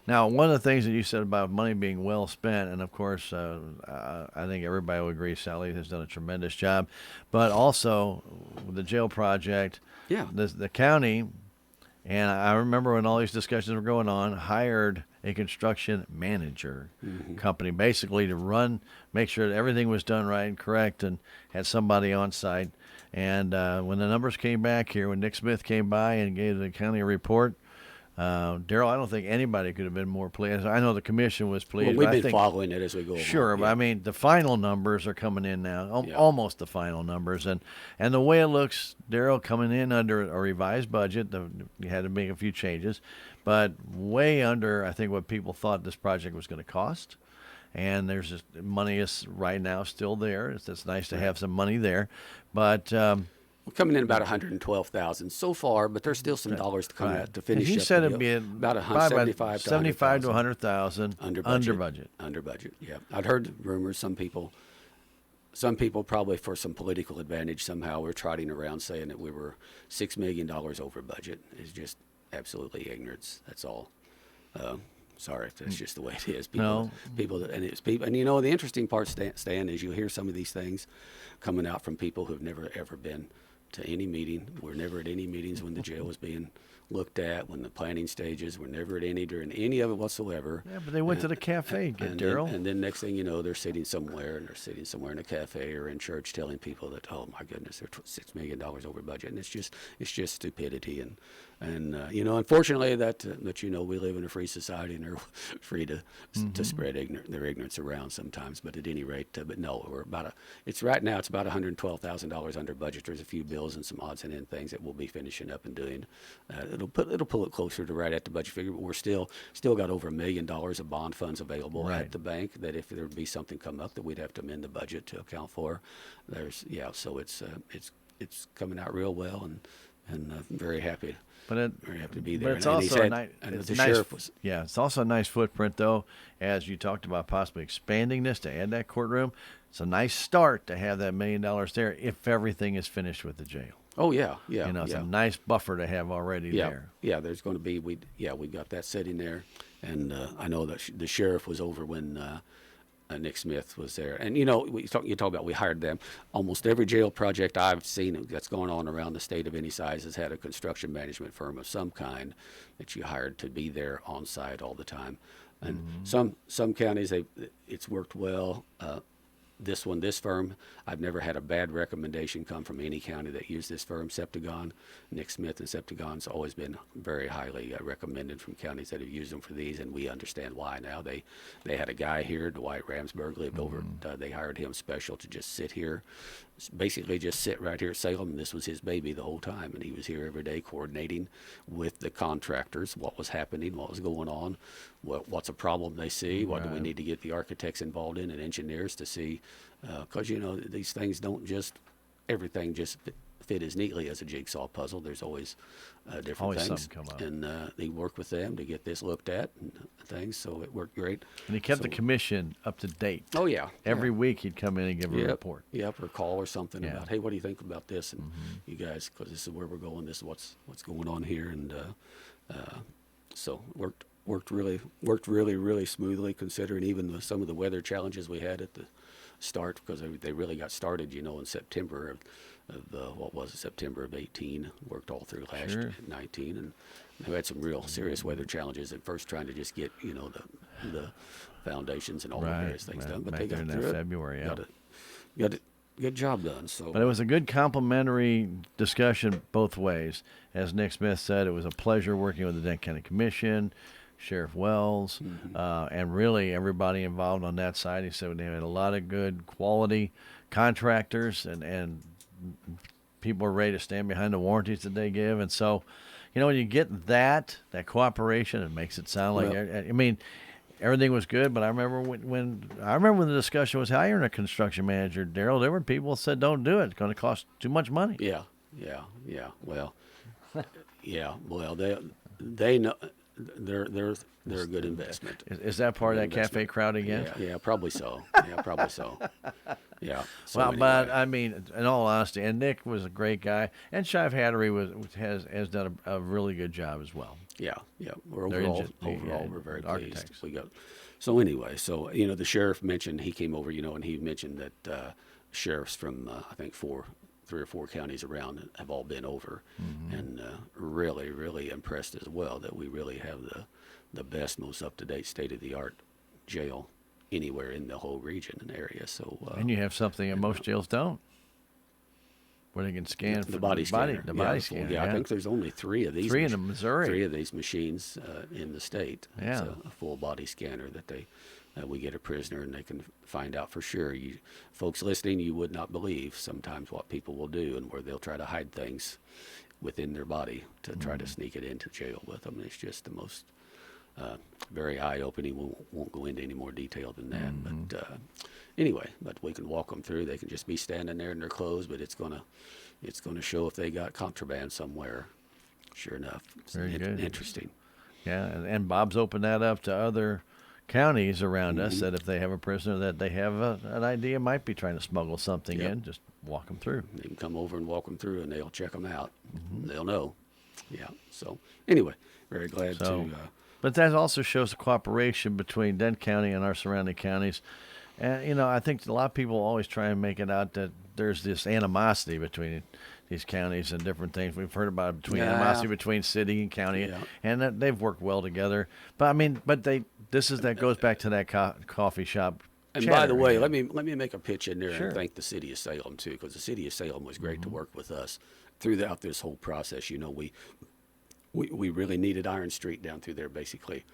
Now, one of the things that you said about money being well spent, and of course, I think everybody will agree Sally has done a tremendous job, but also the jail project, the county, and I remember when all these discussions were going on, hired a construction manager company basically to make sure that everything was done right and correct, and had somebody on site. And when the numbers came back here, when Nick Smith came by and gave the county a report, Darrell, I don't think anybody could have been more pleased. I know the commission was pleased. Well, we've but I been think, following it as we go sure, along. but Yeah. I mean, the final numbers are coming in now, Yeah. almost the final numbers, and the way it looks, Darrell coming in under a revised budget. You had to make a few changes, but way under, I think, what people thought this project was going to cost. And there's just money is right now still there. It's nice to have some money there, but We're coming in about 112,000 so far, but there's still some dollars to come right. out to finish He up said the it'd deal. be about probably 75 to 100,000 under under budget. budget. Under budget. Yeah, I'd heard rumors. Some people probably for some political advantage somehow were trotting around saying that we were $6 million over budget. It's just absolutely ignorance. That's all. Sorry, that's just the way it is. No. And it's people. And you know, the interesting part, Stan, is you hear some of these things coming out from people who've never ever been to any meeting. We're never at any meetings when the jail was being looked at, when the planning stages. We're never at during any of it whatsoever. Yeah, but they went to the cafe, Darrell. And then next thing you know, they're sitting somewhere, and they're sitting somewhere in a cafe or in church telling people that, oh my goodness, they're $6 million over budget, and it's just stupidity. And you know, unfortunately, that you know, we live in a free society, and they're free to spread their ignorance around sometimes. But at any rate, but no, we're it's right now it's about $112,000 under budget. There's a few bills and some odds and end things that we'll be finishing up and doing. It'll pull it closer to right at the budget figure, but we're still got over $1 million of bond funds available Right. at the bank. That if there would be something come up that we'd have to amend the budget to account for. So it's coming out real well, and I'm very happy. Very happy to be there. But it's And also said- a nice. and It's the nice. sheriff was. Yeah, it's also a nice footprint, though, as you talked about possibly expanding this to add that courtroom. It's a nice start to have that $1 million there if everything is finished with the jail. Oh yeah. You know, it's yeah. a nice buffer to have already Yeah, there. yeah. There's going to be we got that sitting there, and I know that the sheriff was over when Nick Smith was there. And you know, you talk about we hired them. Almost every jail project I've seen that's going on around the state of any size has had a construction management firm of some kind that you hired to be there on site all the time. And some counties it's worked well. This firm, I've never had a bad recommendation come from any county that used this firm, Septagon. Nick Smith and Septagon's always been very highly recommended from counties that have used them for these, and we understand why now. They had a guy here, Dwight Ramsberg, lived over. They hired him special to just sit here, basically just sit right here at Salem, and this was his baby the whole time, and he was here every day coordinating with the contractors what was happening, what was going on, what's a problem they see, what do we need to get the architects involved in and engineers to see, because you know these things don't just everything just fit as neatly as a jigsaw puzzle. There's always different Always things, something come up. and they worked with them to get this looked at and things, so it worked great. And he kept the So- commission up to date. Oh yeah, Every week he'd come in and give a Yep. report. Yep, or call or something Yeah. about, hey, what do you think about this? And you guys, because this is where we're going. This is what's going on here, and so worked really smoothly, considering even some of the weather challenges we had at the start, because they really got started, you know, in September of what was it, September of 18. Worked all through last Sure. 19, and we had some real serious weather challenges at first, trying to just get the foundations and all the various things done. But back they there got in through that it. February, yeah. Got it. Good job done. So, But it was a good complimentary discussion both ways. As Nick Smith said, it was a pleasure working with the Dent County Commission, Sheriff Wells, and really everybody involved on that side. He said they had a lot of good quality contractors, and people are ready to stand behind the warranties that they give. And so, you know, when you get that cooperation, it makes it sound like, I mean, everything was good. But I remember when the discussion was hiring a construction manager, Darrell, there were people that said, don't do it. It's going to cost too much money. yeah. Well, they know they're a good investment. Is that part of that Good cafe investment. crowd again? Yeah, probably so. Yeah. So Well, but anyway. I mean, in all honesty, and Nick was a great guy, and Shive Hattery has done a really good job as well. Yeah. We're They're overall we're very architects. pleased. We got so anyway. So you know, the sheriff mentioned he came over, you know, and he mentioned that sheriffs from I think 3 or 4 counties around have all been over, and really impressed as well that we really have the best, most up to date, state of the art jail anywhere in the whole region and area. So And you have something that most jails don't. where they can scan the body scanner. The Yeah, body so, scanner. I think there's only three of these. Three in the Missouri. Three of these machines in the state. Yeah. It's a full body scanner that we get a prisoner and they can find out for sure. You folks listening, you would not believe sometimes what people will do and where they'll try to hide things within their body to try to sneak it into jail with them. It's just the most very eye-opening. Won't go into any more detail than that. But anyway, but we can walk them through. They can just be standing there in their clothes, but it's gonna show if they got contraband somewhere. Sure enough, it's Very good. Interesting. Yeah, and Bob's opened that up to other counties around us that if they have a prisoner that they have an idea might be trying to smuggle something in, just walk them through. They can come over and walk them through, and they'll check them out. They'll know. Yeah. So anyway, very glad to. But that also shows the cooperation between Dent County and our surrounding counties. And, I think a lot of people always try and make it out that there's this animosity between these counties and different things. We've heard about animosity between city and county, and that they've worked well together. But, that goes back to that coffee shop. And by the way, let me make a pitch in there Sure. and thank the city of Salem, too, because the city of Salem was great to work with us throughout this whole process. We really needed Iron Street down through there, basically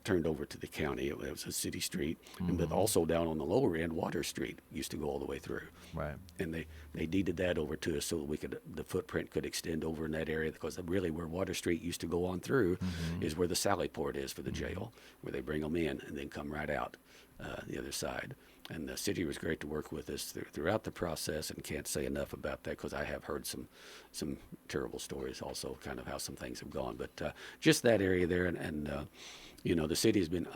turned over to the county. It was a city street, but also down on the lower end, Water Street used to go all the way through. Right. And they deeded that over to us so that the footprint could extend over in that area, because really where Water Street used to go on through is where the Sally Port is for the jail, where they bring them in and then come right out the other side. And the city was great to work with us throughout the process, and can't say enough about that because I have heard some terrible stories also, kind of how some things have gone. But just that area there, and the city has been,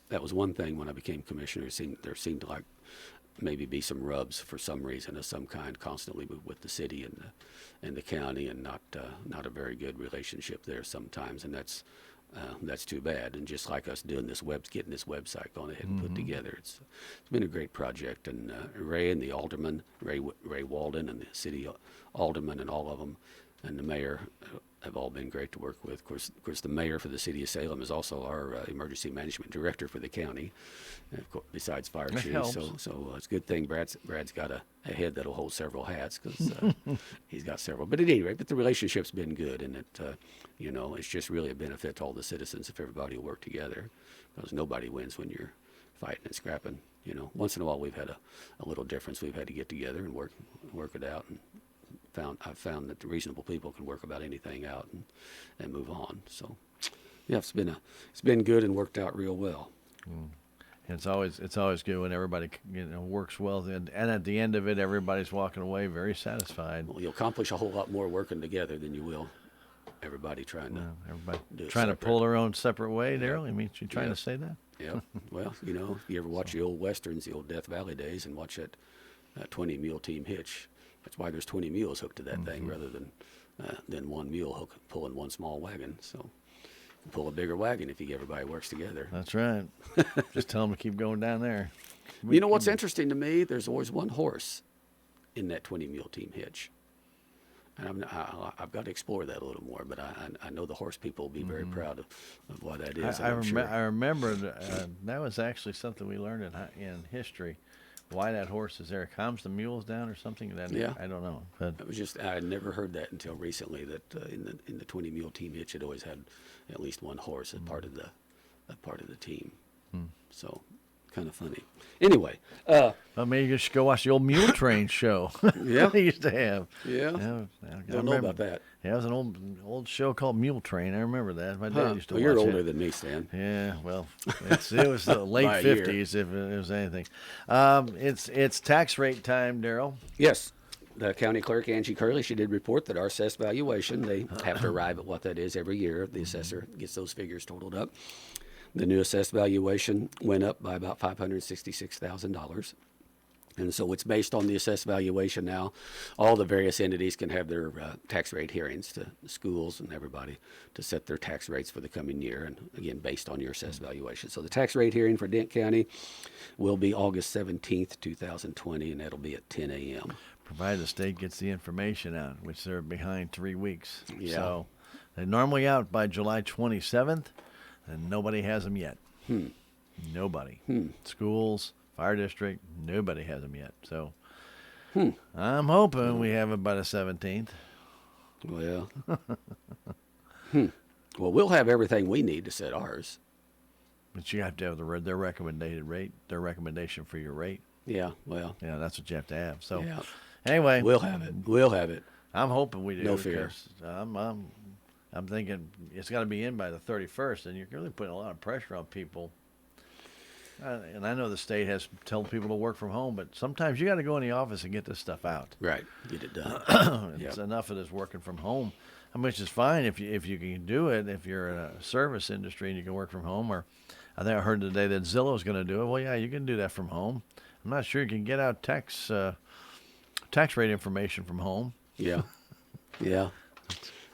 that was one thing when I became commissioner. There seemed to like maybe be some rubs for some reason of some kind constantly with the city and the county, and not a very good relationship there sometimes, and that's too bad. And just like us doing getting this website going ahead and put together, it's been a great project. And Ray and the alderman, Ray Walden and the city alderman and all of them, and the mayor have all been great to work with. Of course, the mayor for the city of Salem is also our emergency management director for the county, besides fire chief. So it's a good thing Brad's got a head that'll hold several hats, because he's got several. But at any rate, the relationship's been good, and it's just really a benefit to all the citizens if everybody will work together, because nobody wins when you're fighting and scrapping. Once in a while we've had a little difference. We've had to get together and work it out, and I've found that the reasonable people can work about anything out and move on. So, yeah, it's been good and worked out real well. And it's always good when everybody works well, and at the end of it, everybody's walking away very satisfied. Well, you'll accomplish a whole lot more working together than you will everybody trying to pull their own separate way. Darrell, you trying to say that? Yeah. Well, if you ever watch the old westerns, the old Death Valley days, and watch that 20 mule team hitch. That's why there's 20 mules hooked to that thing rather than one mule pulling one small wagon. So you can pull a bigger wagon if everybody works together. That's right. Just tell them to keep going down there. What's interesting to me? There's always one horse in that 20 mule team hitch. And I've got to explore that a little more, but I know the horse people will be very proud of what that is. I remember that was actually something we learned in history. Why that horse is there? It calms the mules down or something? Yeah. I don't know. But I had never heard that until recently, that in the 20 mule team hitch, it always had at least one horse as part of the team. So kind of funny. Anyway, well, maybe you should go watch the old Mule Train show. Yeah, they used to have. Yeah, don't know about that. Yeah, it was an old show called Mule Train. I remember that. My dad used to watch it. You're older than me, Stan. Yeah, well, it was the late 50s, if it was anything. It's tax rate time, Darrell. Yes. The county clerk, Angie Curley, she did report that our assessed valuation, they have to arrive at what that is every year. The assessor gets those figures totaled up. The new assessed valuation went up by about $566,000. And so it's based on the assessed valuation now. All the various entities can have their tax rate hearings, to schools and everybody, to set their tax rates for the coming year, and again, based on your assessed valuation. So the tax rate hearing for Dent County will be August 17th, 2020, and that'll be at 10 a.m. Provided the state gets the information out, which they're behind 3 weeks. Yeah. So they're normally out by July 27th, and nobody has them yet. Nobody. Schools, fire district, nobody has them yet. So I'm hoping we have it by the 17th. Well, well, we'll have everything we need to set ours. But you have to have their recommended rate, their recommendation for your rate. Yeah, well, Yeah, that's what you have to have. So yeah, anyway, we'll have it. We'll have it. I'm hoping we do. No fear. 'Cause I'm thinking it's got to be in by the 31st, and you're really putting a lot of pressure on people. And I know the state has told people to work from home, but sometimes you got to go in the office and get this stuff out. Right, get it done. It's Yep. enough of this working from home, which is fine if you can do it. If you're in a service industry and you can work from home, or I think I heard today that Zillow's going to do it. Well, yeah, you can do that from home. I'm not sure you can get out tax rate information from home. Yeah, yeah.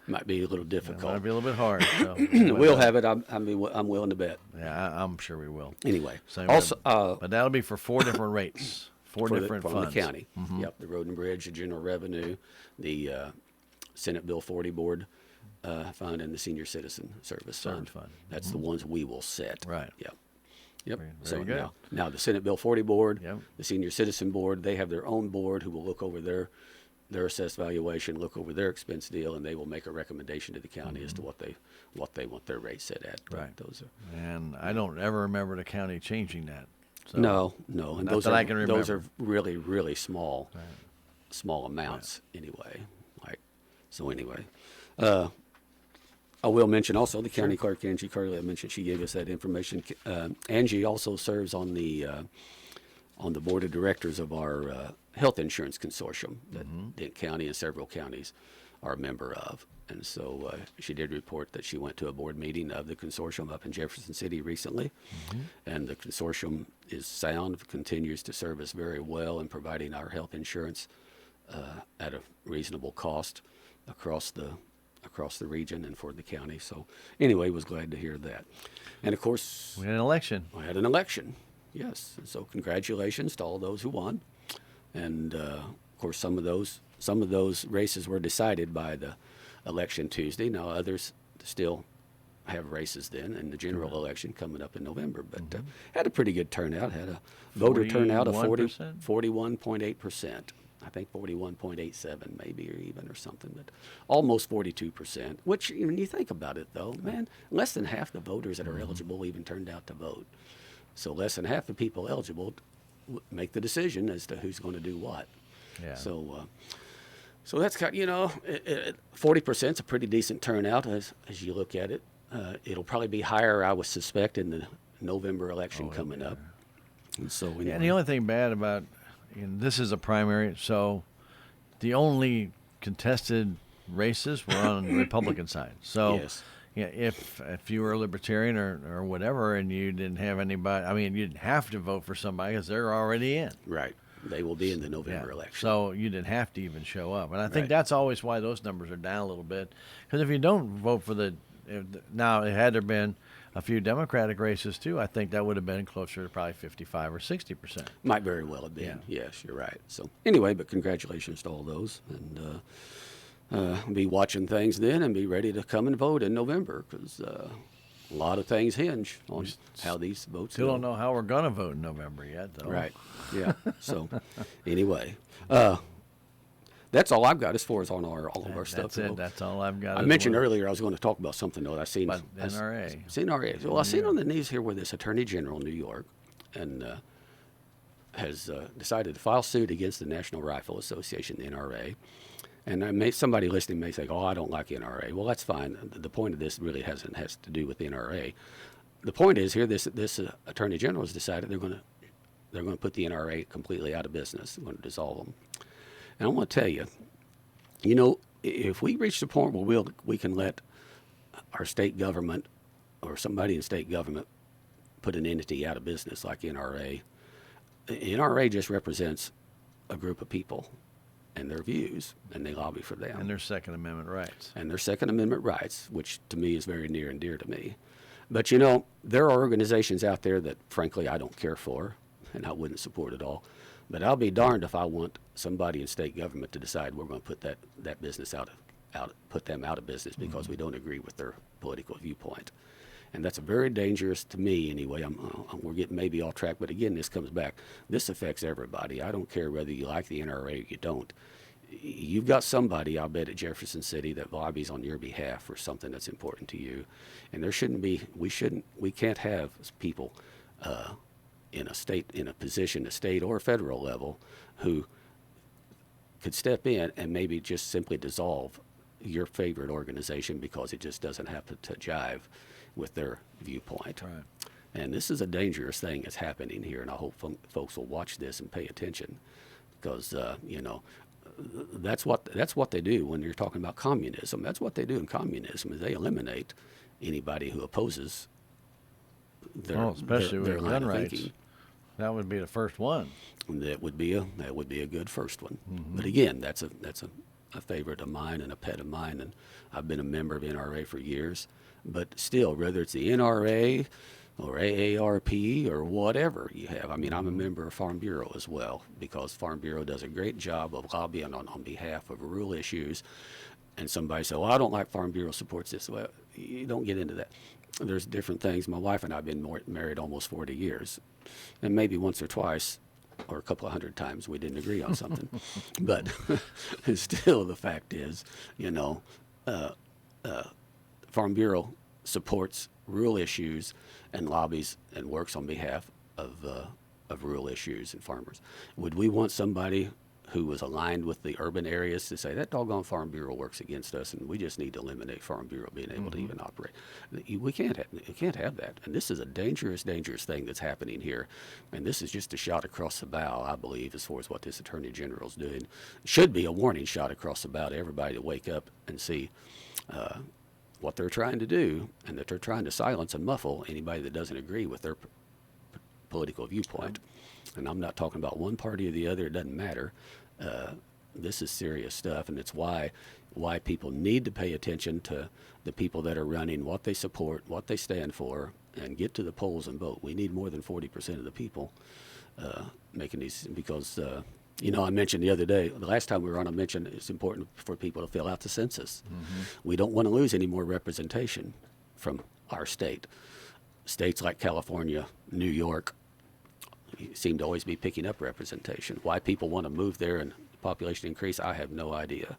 Might be a little It difficult. might be a little bit hard. So, We'll have it. I'm willing to bet. Yeah, I'm sure we will. Anyway, So, also but that'll be for 4 different rates, four different from funds. the county. Yep, the road and bridge, the general revenue, the Senate Bill 40 board fund, and the senior citizen service Service fund. fund. That's the ones we will set. Right. Yep. Yep. Very So good. now the Senate Bill 40 board, Yep. the senior citizen board, they have their own board who will look over their assessed valuation, look over their expense deal, and they will make a recommendation to the county as to what they want their rate set at. But Right. those are And I don't ever remember the county changing that. So, no, and Not those that are I can those are remember. really really small amounts anyway. Like so anyway. I will mention also the county clerk, Angie Curley. I mentioned she gave us that information. Angie also serves on the board of directors of our health insurance consortium that Dent County and several counties are a member of. And so she did report that she went to a board meeting of the consortium up in Jefferson City recently. And the consortium is sound, continues to serve us very well in providing our health insurance at a reasonable cost across the region and for the county. So anyway, was glad to hear that. And of course, we had an election. I had an election. Yes. And so congratulations to all those who won. And of course, some of those races were decided by the election Tuesday. Now others still have races then, and the general election coming up in November. But had a pretty good turnout. Had a voter turnout of 41.8%. I think 41.87 maybe, or something, but almost 42%. Which, when you think about it, though, man, less than half the voters that are eligible even turned out to vote. So less than half the people eligible make the decision as to who's going to do what. Yeah. So that's kind of, 40% is a pretty decent turnout as you look at it. It'll probably be higher, I would suspect, in the November election coming up. And so anyway. Yeah, and the only thing bad about, this is a primary, so the only contested races were on the Republican side. So Yes. yeah, if you were a libertarian or whatever, and you didn't have anybody, you didn't have to vote for somebody because they're already in. Right. They will be in the November election. So you didn't have to even show up. And I think Right. that's always why those numbers are down a little bit. Because if you don't vote for now, had there been a few Democratic races too, I think that would have been closer to probably 55 or 60%. Might very well have been. Yeah. Yes, you're right. So anyway, but congratulations to all those. And be watching things then and be ready to come and vote in November because a lot of things hinge on how these votes Still go. don't know how we're going to vote in November yet, though. Right. Yeah. So anyway, that's all I've got as far as on all of our stuff. That's it. That's all I've got. I as mentioned well. earlier I was going to talk about something though that I seen. About NRA. Seen NRA. Well, I seen on the news here where this Attorney General in New York and has decided to file suit against the National Rifle Association, the NRA. And somebody listening may say, "Oh, I don't like NRA." Well, that's fine. The point of this really has to do with the NRA. The point is here, this Attorney General has decided they're going to put the NRA completely out of business. They're going to dissolve them. And I want to tell you, if we reach the point where we can let our state government or somebody in state government put an entity out of business like NRA just represents a group of people and their views, and they lobby for them. And their Second Amendment rights. And their Second Amendment rights, which to me is very near and dear to me. But there are organizations out there that, frankly, I don't care for, and I wouldn't support at all. But I'll be darned if I want somebody in state government to decide we're going to put that business put them out of business because we don't agree with their political viewpoint. And that's very dangerous to me anyway. We're getting maybe off track, but again, this comes back. This affects everybody. I don't care whether you like the NRA or you don't. You've got somebody, I'll bet, at Jefferson City that lobbies on your behalf for something that's important to you. And there shouldn't be, we can't have people in a position, a state or federal level, who could step in and maybe just simply dissolve your favorite organization because it just doesn't happen to jive with their viewpoint. Right. And this is a dangerous thing that's happening here, and I hope folks will watch this and pay attention, because that's what they do when you're talking about communism. That's what they do in communism, is they eliminate anybody who opposes especially their with line gun of rights. thinking. That would be the first one. That would be a good first one. But again, that's a favorite of mine and a pet of mine, and I've been a member of NRA for years. But still, whether it's the NRA or AARP or whatever you have, I mean, I'm a member of Farm Bureau as well, because Farm Bureau does a great job of lobbying on behalf of rural issues. And somebody said, well, I don't like Farm Bureau supports this. Well, you don't get into that. There's different things. My wife and I have been married almost 40 years, and maybe once or twice or a couple of hundred times we didn't agree on something. But still, the fact is, Farm Bureau supports rural issues and lobbies and works on behalf of rural issues and farmers. Would we want somebody who was aligned with the urban areas to say that doggone Farm Bureau works against us and we just need to eliminate Farm Bureau being able to even operate? We can't have that. And this is a dangerous, dangerous thing that's happening here. And this is just a shot across the bow, I believe, as far as what this Attorney General's doing. Should be a warning shot across the bow to everybody to wake up and see what they're trying to do, and that they're trying to silence and muffle anybody that doesn't agree with their political viewpoint. And I'm not talking about one party or the other. It doesn't matter. This is serious stuff, and it's why people need to pay attention to the people that are running, what they support, what they stand for, and get to the polls and vote. We need more than 40% of the people making these, because I mentioned the other day, the last time we were on, I mentioned it's important for people to fill out the census. We don't want to lose any more representation from our state. States like California, New York, seem to always be picking up representation. Why people want to move there and population increase, I have no idea.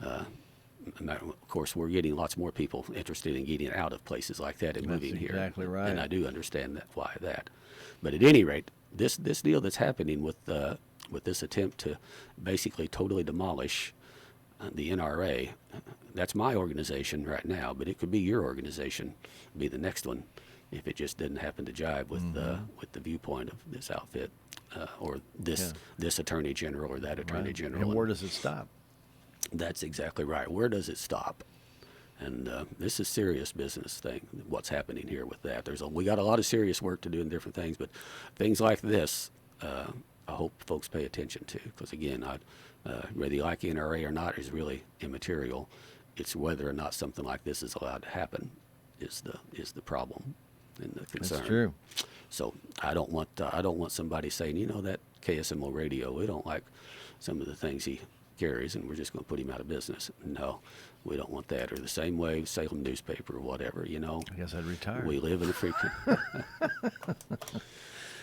Of course, we're getting lots more people interested in getting out of places like that and moving here. That's exactly right. And I do understand that. Why that? But at any rate, this deal that's happening with this attempt to basically totally demolish the NRA, that's my organization right now, but it could be your organization, be the next one, if it just didn't happen to jive with the viewpoint of this outfit or this attorney general or that attorney general. And where does it stop? That's exactly right. Where does it stop? And this is serious business thing, what's happening here with that. We got a lot of serious work to do in different things, but things like this, I hope folks pay attention to, because again, whether you like NRA or not is really immaterial. It's whether or not something like this is allowed to happen is the problem and the concern. That's true. So I don't want somebody saying, that KSMO radio, we don't like some of the things he carries, and we're just going to put him out of business. No, we don't want that. Or the same way, Salem newspaper or whatever. I guess I'd retire. We live in a free country.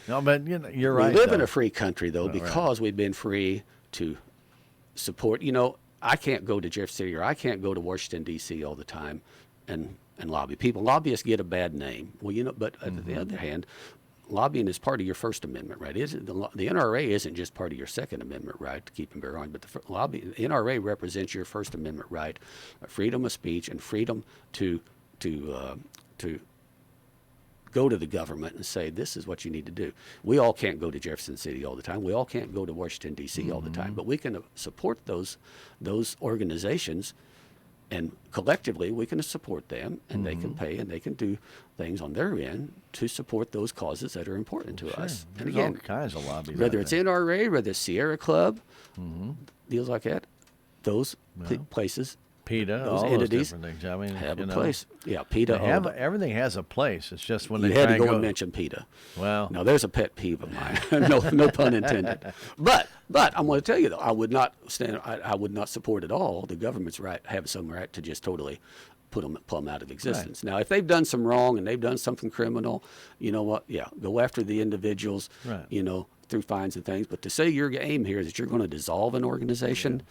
No, but you're right. We live in a free country, though, because we've been free to support. I can't go to Jefferson City or I can't go to Washington, D.C. all the time and lobby. Lobbyists get a bad name. Well, but on the other hand, lobbying is part of your First Amendment right. The NRA isn't just part of your Second Amendment right to keep and bear arms, but the NRA represents your First Amendment right, freedom of speech and freedom to go to the government and say, this is what you need to do. We all can't go to Jefferson City all the time. We all can't go to Washington, D.C. all the time, but we can support those organizations, and collectively we can support them, and they can pay and they can do things on their end to support those causes that are important to us. And There's again, all kinds of lobbies. whether it's NRA, whether it's Sierra Club, deals like that, those places, PETA, those all entities those different things. I mean, have a place. Yeah, PETA. Everything has a place. It's just when You they had try to and go and mention PETA. Well, Now, there's a pet peeve of mine. no pun intended. But I'm going to tell you, though, I would not support at all the government's right, have some right to just totally put them plumb out of existence. Now, if they've done some wrong and they've done something criminal, you know what? Yeah, go after the individuals, Right. you know, through fines and things. But to say your aim here is that you're going to dissolve an organization,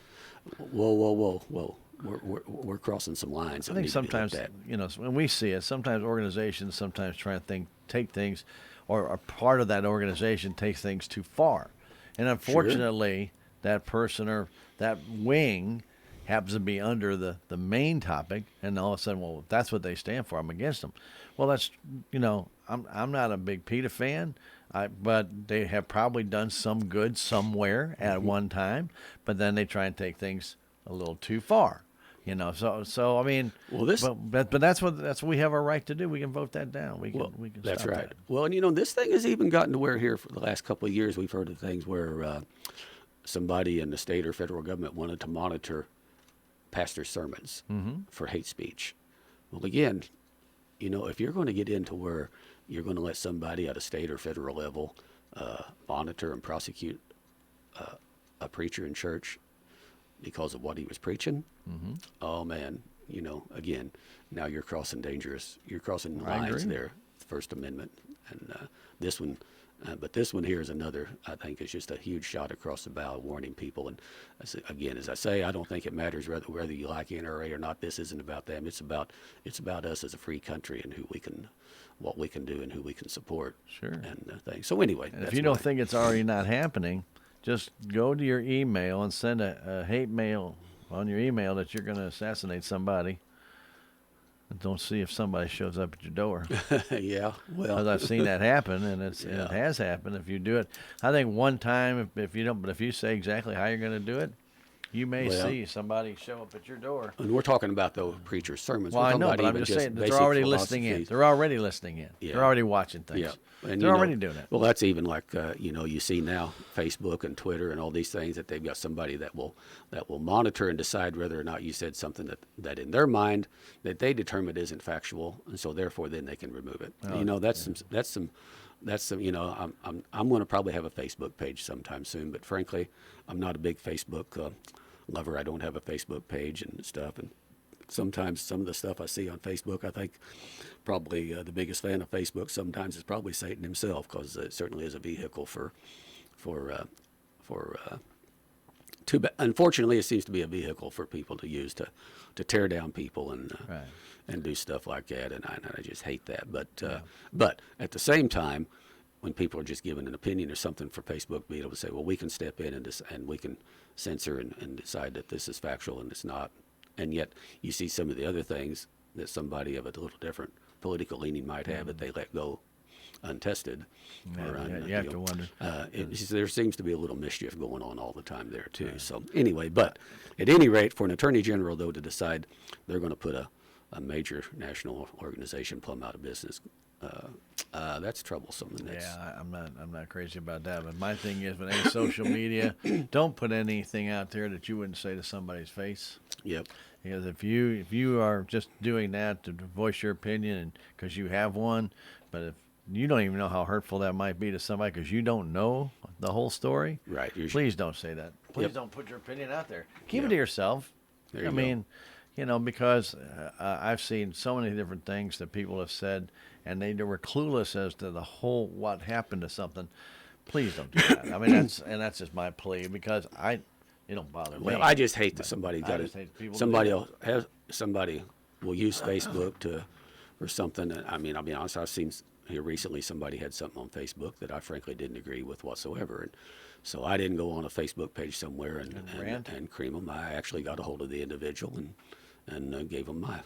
whoa. We're crossing some lines. I think sometimes, you know, when we see it, sometimes organizations sometimes try to take things, or a part of that organization takes things too far. And unfortunately, that person or that wing happens to be under the main topic, and all of a sudden, well, if that's what they stand for, I'm against them. Well, that's, you know, I'm not a big PETA fan, but they have probably done some good somewhere at one time, but then they try and take things a little too far, you know. So I mean, well, this, but that's what we have our right to do. We can vote that down. We can that's stop right. that. Well, and you know, this thing has even gotten to where here for the last couple of years we've heard of things where somebody in the state or federal government wanted to monitor pastor sermons for hate speech. Well, again, you know, if you're going to get into where you're going to let somebody at a state or federal level monitor and prosecute a preacher in church because of what he was preaching, oh man, you know, again, now you're crossing lines there, First Amendment, and this one. But this one here is another, I think, is just a huge shot across the bow, warning people. And again, as I say, I don't think it matters whether you like NRA or not. This isn't about them. It's about us as a free country and what we can do and who we can support. Sure. And things. So anyway, And if you don't think it's already not happening, just go to your email and send a hate mail on your email that you're going to assassinate somebody. And don't see if somebody shows up at your door. Yeah, well, Because I've seen that happen, and it has happened. If you do it, I think one time, if you don't, but if you say exactly how you're going to do it, you may see somebody show up at your door. and we're talking about the preacher's sermons. Well, We're I talking know, about but I'm even just saying that they're basic already listening in. philosophies. They're already listening in. Yeah. They're already watching things. Yeah, and They're you already know, doing it. Well, that's even like you know, you see now Facebook and Twitter and all these things that they've got somebody that will monitor and decide whether or not you said something that in their mind that they determined isn't factual, and so therefore then they can remove it. You know, that's some. You know, I'm going to probably have a Facebook page sometime soon, but frankly, I'm not a big Facebook lover. I don't have a Facebook page and stuff, and sometimes some of the stuff I see on Facebook, I think probably the biggest fan of Facebook sometimes is probably Satan himself, because it certainly is a vehicle unfortunately, it seems to be a vehicle for people to use to tear down people and do stuff like that, and I just hate that. But at the same time, when people are just giving an opinion or something for Facebook to be able to say, well, we can step in and we can censor and decide that this is factual and it's not. And yet you see some of the other things that somebody of a little different political leaning might have that they let go untested. You have to wonder. There seems to be a little mischief going on all the time there too. Right. So anyway, but at any rate, for an attorney general though to decide they're going to put a major national organization plumb out of business, that's troublesome. And I'm not crazy about that. But my thing is, with any social media, don't put anything out there that you wouldn't say to somebody's face. Yep. Because if you are just doing that to voice your opinion, and because you have one, but if you don't even know how hurtful that might be to somebody because you don't know the whole story, right? Please don't say that. Please don't put your opinion out there. Keep it to yourself. There you mean, you know, because I've seen so many different things that people have said, and they were clueless as to the whole what happened to something. Please don't do that. I mean, that's just my plea, because it don't bother me. Well, I just hate that somebody will use Facebook for something. I mean, I'll be honest. I've seen here recently somebody had something on Facebook that I frankly didn't agree with whatsoever, and so I didn't go on a Facebook page somewhere and cream them. I actually got a hold of the individual and gave them my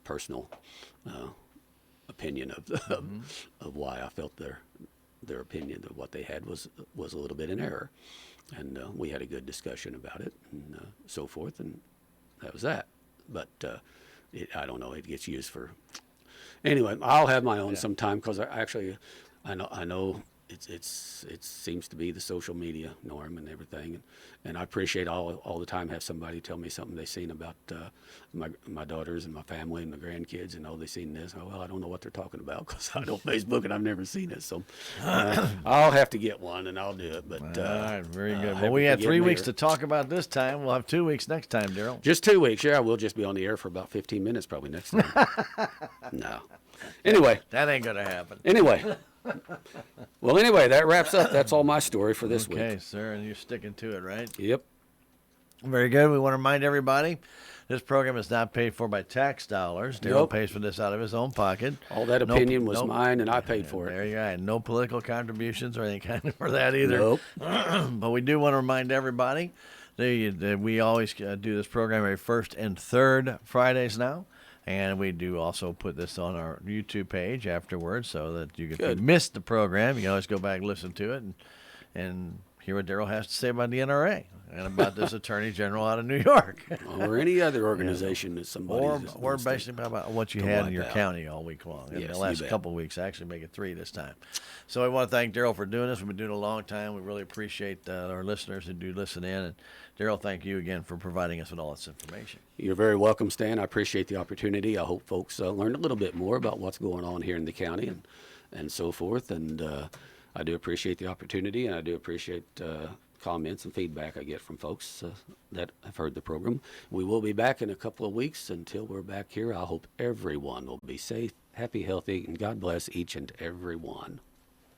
personal opinion of why I felt their opinion of what they had was a little bit in error. And we had a good discussion about it and so forth, and that was that. But I don't know, it gets used for... Anyway, I'll have my own sometime, because I know it seems to be the social media norm and everything, and I appreciate all the time have somebody tell me something they seen about my daughters and my family and my grandkids, and they seen this. Oh, well, I don't know what they're talking about because I don't Facebook and I've never seen it. So I'll have to get one and I'll do it. But all right, very good. Well, we had 3 weeks to talk about this time. We'll have 2 weeks next time, Darrell. Just 2 weeks. Yeah, we'll just be on the air for about 15 minutes probably next time. No. Anyway. That ain't gonna happen. Anyway. Well, anyway, that wraps up. That's all my story for this week. Okay, sir, and you're sticking to it, right? Yep. Very good. We want to remind everybody this program is not paid for by tax dollars. Darrell pays for this out of his own pocket. All that opinion was mine, and I paid for it. There you go. No political contributions or any kind for that either. Nope. But we do want to remind everybody that we always do this program every first and third Fridays now. And we do also put this on our YouTube page afterwards so that if you missed the program, you can always go back and listen to it and hear what Darrell has to say about the NRA and about this Attorney General out of New York. Or any other organization that somebody... Or basically about what you had in your county all week long. And yes, the last couple of weeks, actually make it 3 this time. So I want to thank Darrell for doing this. We've been doing it a long time. We really appreciate our listeners who do listen in. And Darrell, thank you again for providing us with all this information. You're very welcome, Stan. I appreciate the opportunity. I hope folks learned a little bit more about what's going on here in the county and so forth. And I do appreciate the opportunity, and I do appreciate comments and feedback I get from folks that have heard the program. We will be back in a couple of weeks. Until we're back here, I hope everyone will be safe, happy, healthy, and God bless each and every one.